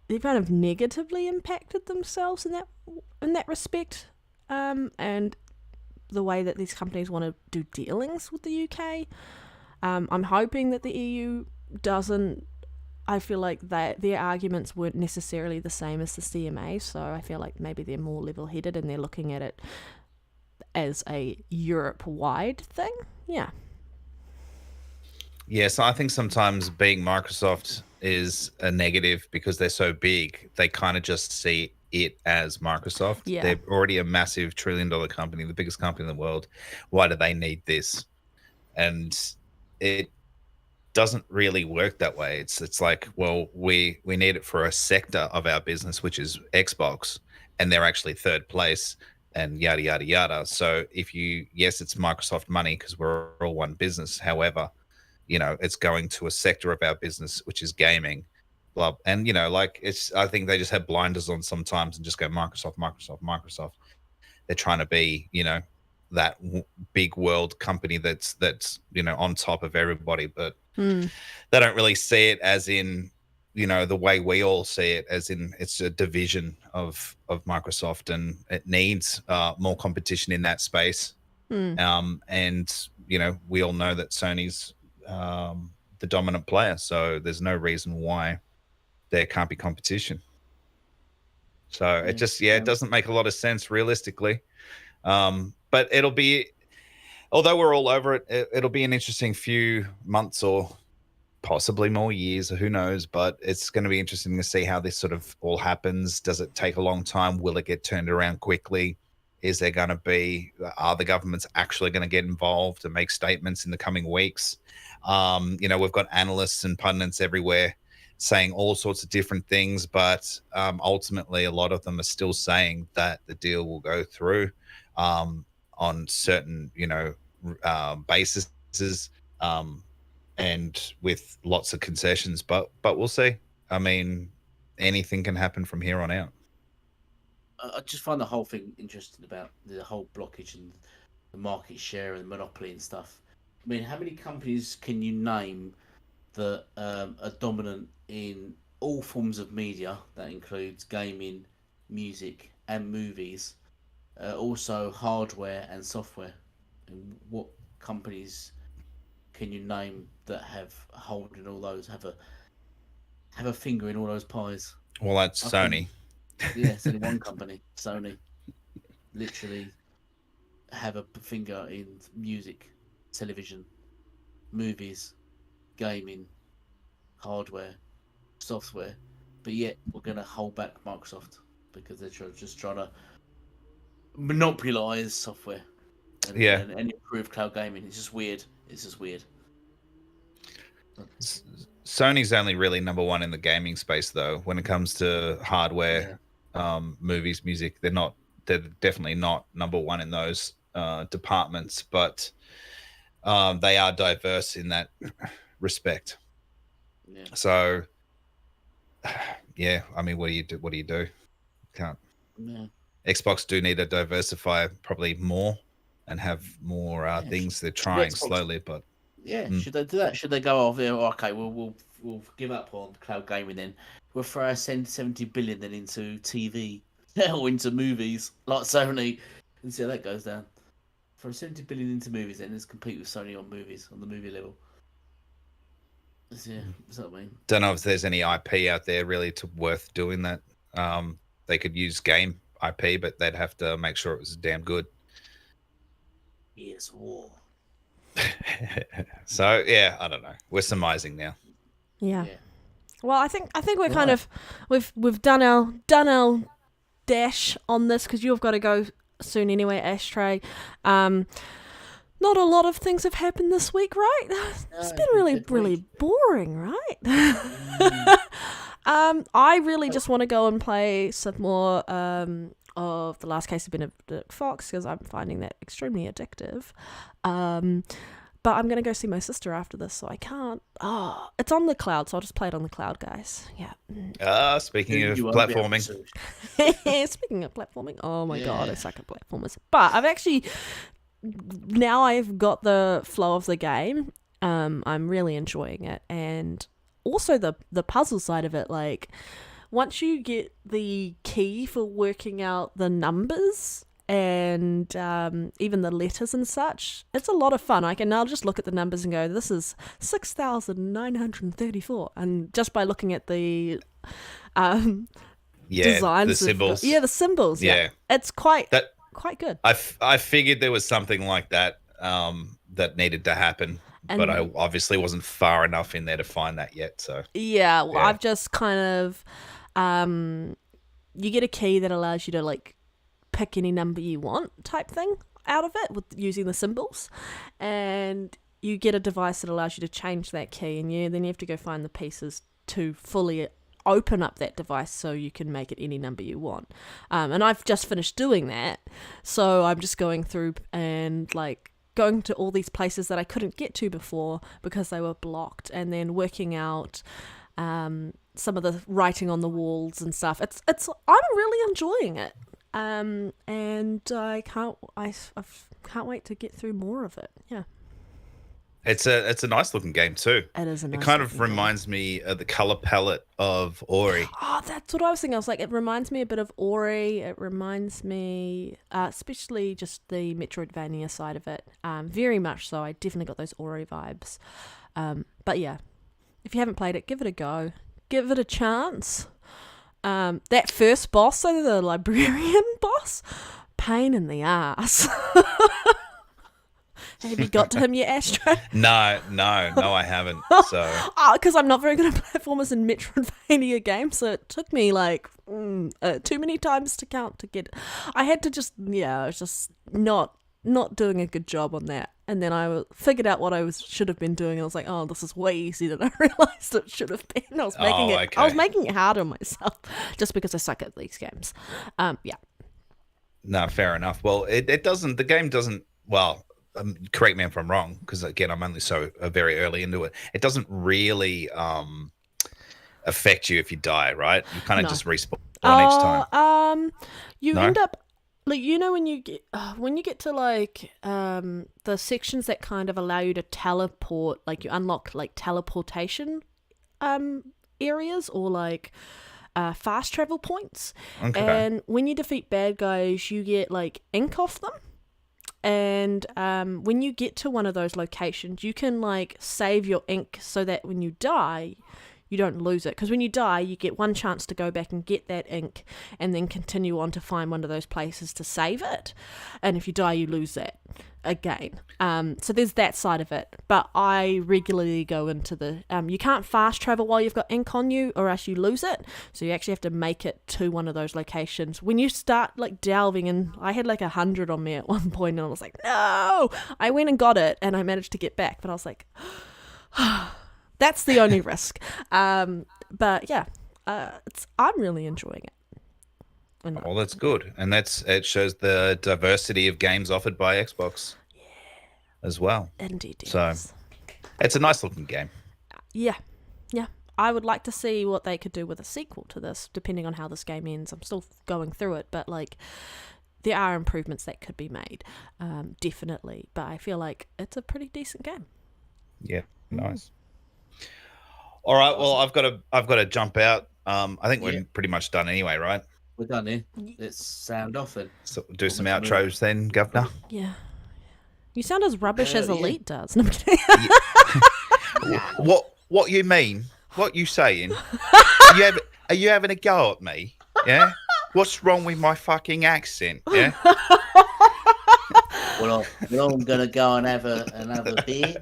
[SPEAKER 2] they've kind of negatively impacted themselves in that respect, and the way that these companies want to do dealings with the UK. I'm hoping that the EU doesn't. I feel like that their arguments weren't necessarily the same as the CMA, so I feel like maybe they're more level-headed and they're looking at it as a Europe-wide thing. Yeah.
[SPEAKER 3] Yes, I think sometimes being Microsoft is a negative because they're so big. They kind of just see it as Microsoft.
[SPEAKER 2] Yeah.
[SPEAKER 3] They're already a massive trillion-dollar company, the biggest company in the world. Why do they need this? And it doesn't really work that way. It's like, well, we need it for a sector of our business, which is Xbox, and they're actually third place, and yada yada yada. So if yes, it's Microsoft money because we're all one business. However, it's going to a sector of our business, which is gaming. And, I think they just have blinders on sometimes and just go Microsoft, Microsoft, Microsoft. They're trying to be, that big world company that's, on top of everybody. But they don't really see it as in, the way we all see it, as in it's a division of Microsoft, and it needs more competition in that space. And, we all know that Sony's the dominant player, so there's no reason why there can't be competition. So it just it doesn't make a lot of sense realistically, but it'll be, although we're all over it, it'll be an interesting few months or possibly more years, who knows, but it's going to be interesting to see how this sort of all happens. Does it take a long time? Will it get turned around quickly? Is there going to be, are the governments actually going to get involved and make statements in the coming weeks? We've got analysts and pundits everywhere saying all sorts of different things, but ultimately a lot of them are still saying that the deal will go through on certain, bases, and with lots of concessions, but we'll see. I mean, anything can happen from here on out.
[SPEAKER 4] I just find the whole thing interesting about the whole blockage and the market share and monopoly and stuff. I mean, how many companies can you name that are dominant in all forms of media? That includes gaming, music, and movies. Also, hardware and software. And what companies can you name that have a hold in all those? Have a finger in all those pies?
[SPEAKER 3] Well, that's Sony.
[SPEAKER 4] Yeah, it's only one company, Sony. Literally have a finger in music, television, movies, gaming, hardware, software. But yet we're going to hold back Microsoft because they're just trying to monopolize software and improve cloud gaming. It's just weird.
[SPEAKER 3] Sony's only really number one in the gaming space, though, when it comes to hardware. Movies, music, they're definitely not number one in those departments, but they are diverse in that respect. So I mean, what do you do? Can't. Xbox do need to diversify probably more and have more things they're trying slowly, but
[SPEAKER 4] should they do that? Should they go off there? Okay, we'll give up on cloud gaming then. We'll throw our 70 billion then into TV or into movies like Sony and see how that goes down. Throw 70 billion into movies then, let's compete with Sony on movies on the movie level. Yeah, that's what I mean.
[SPEAKER 3] Don't know if there's any IP out there really worth doing that. They could use game IP, but they'd have to make sure it was damn good.
[SPEAKER 4] Yes, war.
[SPEAKER 3] So I don't know. We're surmising now.
[SPEAKER 2] Yeah. Well, I think we're kind of we've done our dash on this because you've got to go soon anyway, Ashtray. Not a lot of things have happened this week, right? It's been really boring, right? I really just want to go and play some more of The Last Case of Benedict Fox because I'm finding that extremely addictive. But I'm going to go see my sister after this, so I can't. Oh, it's on the cloud, so I'll just play it on the cloud, guys. Yeah.
[SPEAKER 3] Speaking of platforming.
[SPEAKER 2] Speaking of platforming, oh my God, I suck at platformers. But now I've got the flow of the game. I'm really enjoying it. And also the puzzle side of it, like, once you get the key for working out the numbers and even the letters and such. It's a lot of fun. I can now just look at the numbers and go, this is 6,934, and just by looking at the designs,
[SPEAKER 3] the symbols.
[SPEAKER 2] The symbols. Yeah, it's quite good.
[SPEAKER 3] I figured there was something like that that needed to happen, but I obviously wasn't far enough in there to find that yet. So
[SPEAKER 2] I've just kind of you get a key that allows you to like pick any number you want type thing out of it with using the symbols, and you get a device that allows you to change that key, and then you have to go find the pieces to fully open up that device so you can make it any number you want. And I've just finished doing that, so I'm just going through and like going to all these places that I couldn't get to before because they were blocked, and then working out some of the writing on the walls and stuff. I'm really enjoying it, and I can't wait to get through more of it. Yeah.
[SPEAKER 3] It's a nice looking game too.
[SPEAKER 2] It is a nice.
[SPEAKER 3] It kind of reminds me of the color palette of Ori.
[SPEAKER 2] Oh, that's what I was thinking. I was like, it reminds me a bit of Ori. It reminds me, especially just the Metroidvania side of it. Very much so. I definitely got those Ori vibes. But yeah, if you haven't played it, give it a go. Give it a chance. That first boss, so the librarian boss, pain in the ass. Have you got to him yet, Ashtray?
[SPEAKER 3] No, I haven't. So,
[SPEAKER 2] because I'm not very good at platformers in Metroidvania games, so it took me like too many times to count to get. I had to I was just not doing a good job on that, and then I figured out what I should have been doing, and I was like, oh, this is way easier than I realized it should have been. I was making it hard on myself just because I suck at these games. Yeah. No,
[SPEAKER 3] fair enough. Well, it doesn't. The game doesn't. Well. Correct me if I'm wrong, because again, I'm only very early into it. It doesn't really affect you if you die, right? You kind of just respawn each time.
[SPEAKER 2] You end up like, you know, when you get to like the sections that kind of allow you to teleport, like you unlock like teleportation areas or like fast travel points. Okay. And when you defeat bad guys, you get like ink off them. And when you get to one of those locations, you can like save your ink so that when you die, you don't lose it. Because when you die, you get one chance to go back and get that ink and then continue on to find one of those places to save it. And if you die, you lose that again. So there's that side of it. But I regularly go into the... you can't fast travel while you've got ink on you or else you lose it. So you actually have to make it to one of those locations. When you start like delving in, I had like 100 on me at one point and I was like, no! I went and got it and I managed to get back. But I was like... That's the only risk. But yeah, I'm really enjoying it.
[SPEAKER 3] Well, that's good. And it shows the diversity of games offered by Xbox as well.
[SPEAKER 2] Indeed.
[SPEAKER 3] So it's a nice looking game.
[SPEAKER 2] Yeah. I would like to see what they could do with a sequel to this, depending on how this game ends. I'm still going through it, but like there are improvements that could be made, definitely. But I feel like it's a pretty decent game.
[SPEAKER 3] Yeah, nice. All right, well, I've got to jump out. I think we're pretty much done anyway, right?
[SPEAKER 4] We're done here. Let's sound off then.
[SPEAKER 3] So do some outros then, Governor.
[SPEAKER 2] Yeah. You sound as rubbish as Elite does. No, I'm kidding.
[SPEAKER 3] What you mean? What you saying? Are you having a go at me? Yeah. What's wrong with my fucking accent? Yeah.
[SPEAKER 4] Well, I'm gonna go and have another beer,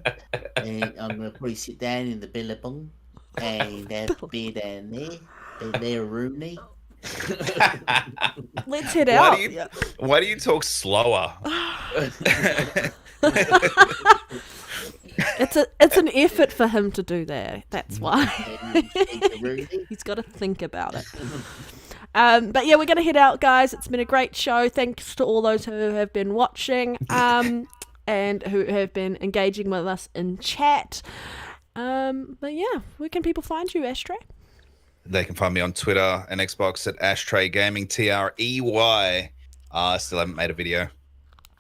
[SPEAKER 4] and I'm gonna probably sit down in the billabong and have a beer down there, and there, Rooney.
[SPEAKER 2] Let's head out.
[SPEAKER 3] Why do you talk slower?
[SPEAKER 2] It's an effort for him to do that. That's why. He's got to think about it. But yeah, we're going to head out, guys. It's been a great show. Thanks to all those who have been watching and who have been engaging with us in chat. But yeah, where can people find you, Ashtray?
[SPEAKER 3] They can find me on Twitter and Xbox at AshtreyGaming, TREY. I still haven't made a video.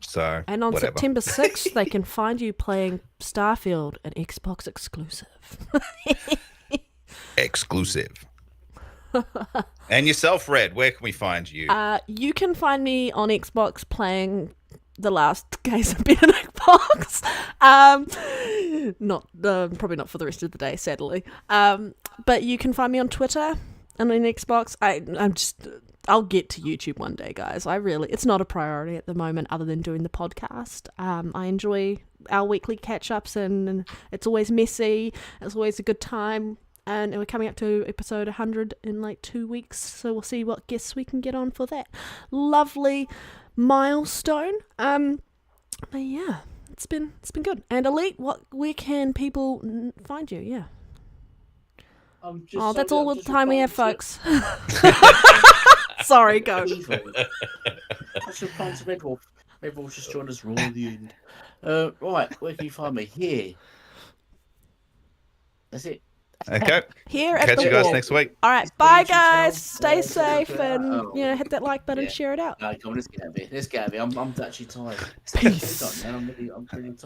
[SPEAKER 3] So,
[SPEAKER 2] and on
[SPEAKER 3] whatever.
[SPEAKER 2] September 6th, they can find you playing Starfield, an Xbox exclusive.
[SPEAKER 3] Exclusive. And yourself, Red, where can we find you?
[SPEAKER 2] You can find me on Xbox playing the last case of been an Xbox. Not probably not for the rest of the day, sadly. But you can find me on Twitter and on Xbox. I'll get to YouTube one day, guys. It's not a priority at the moment other than doing the podcast. I enjoy our weekly catch-ups and it's always messy. It's always a good time. And we're coming up to episode 100 in like 2 weeks. So we'll see what guests we can get on for that lovely milestone. But yeah, it's been good. And Elite, where can people find you? Yeah. That's all the time we have, folks. Sorry, go.
[SPEAKER 4] I should find some Red Wolf. Red Wolf's just joined us raw at the end. Right, where can you find me? Here. That's it.
[SPEAKER 3] Okay.
[SPEAKER 2] Here at
[SPEAKER 3] Catch
[SPEAKER 2] the
[SPEAKER 3] you guys
[SPEAKER 2] wall.
[SPEAKER 3] next week.
[SPEAKER 2] All right, bye guys. Stay safe and hit that like button,
[SPEAKER 4] Yeah.
[SPEAKER 2] share it out.
[SPEAKER 4] No, come on, let's get out of here. I'm actually tired.
[SPEAKER 2] Peace.
[SPEAKER 4] I'm really tired.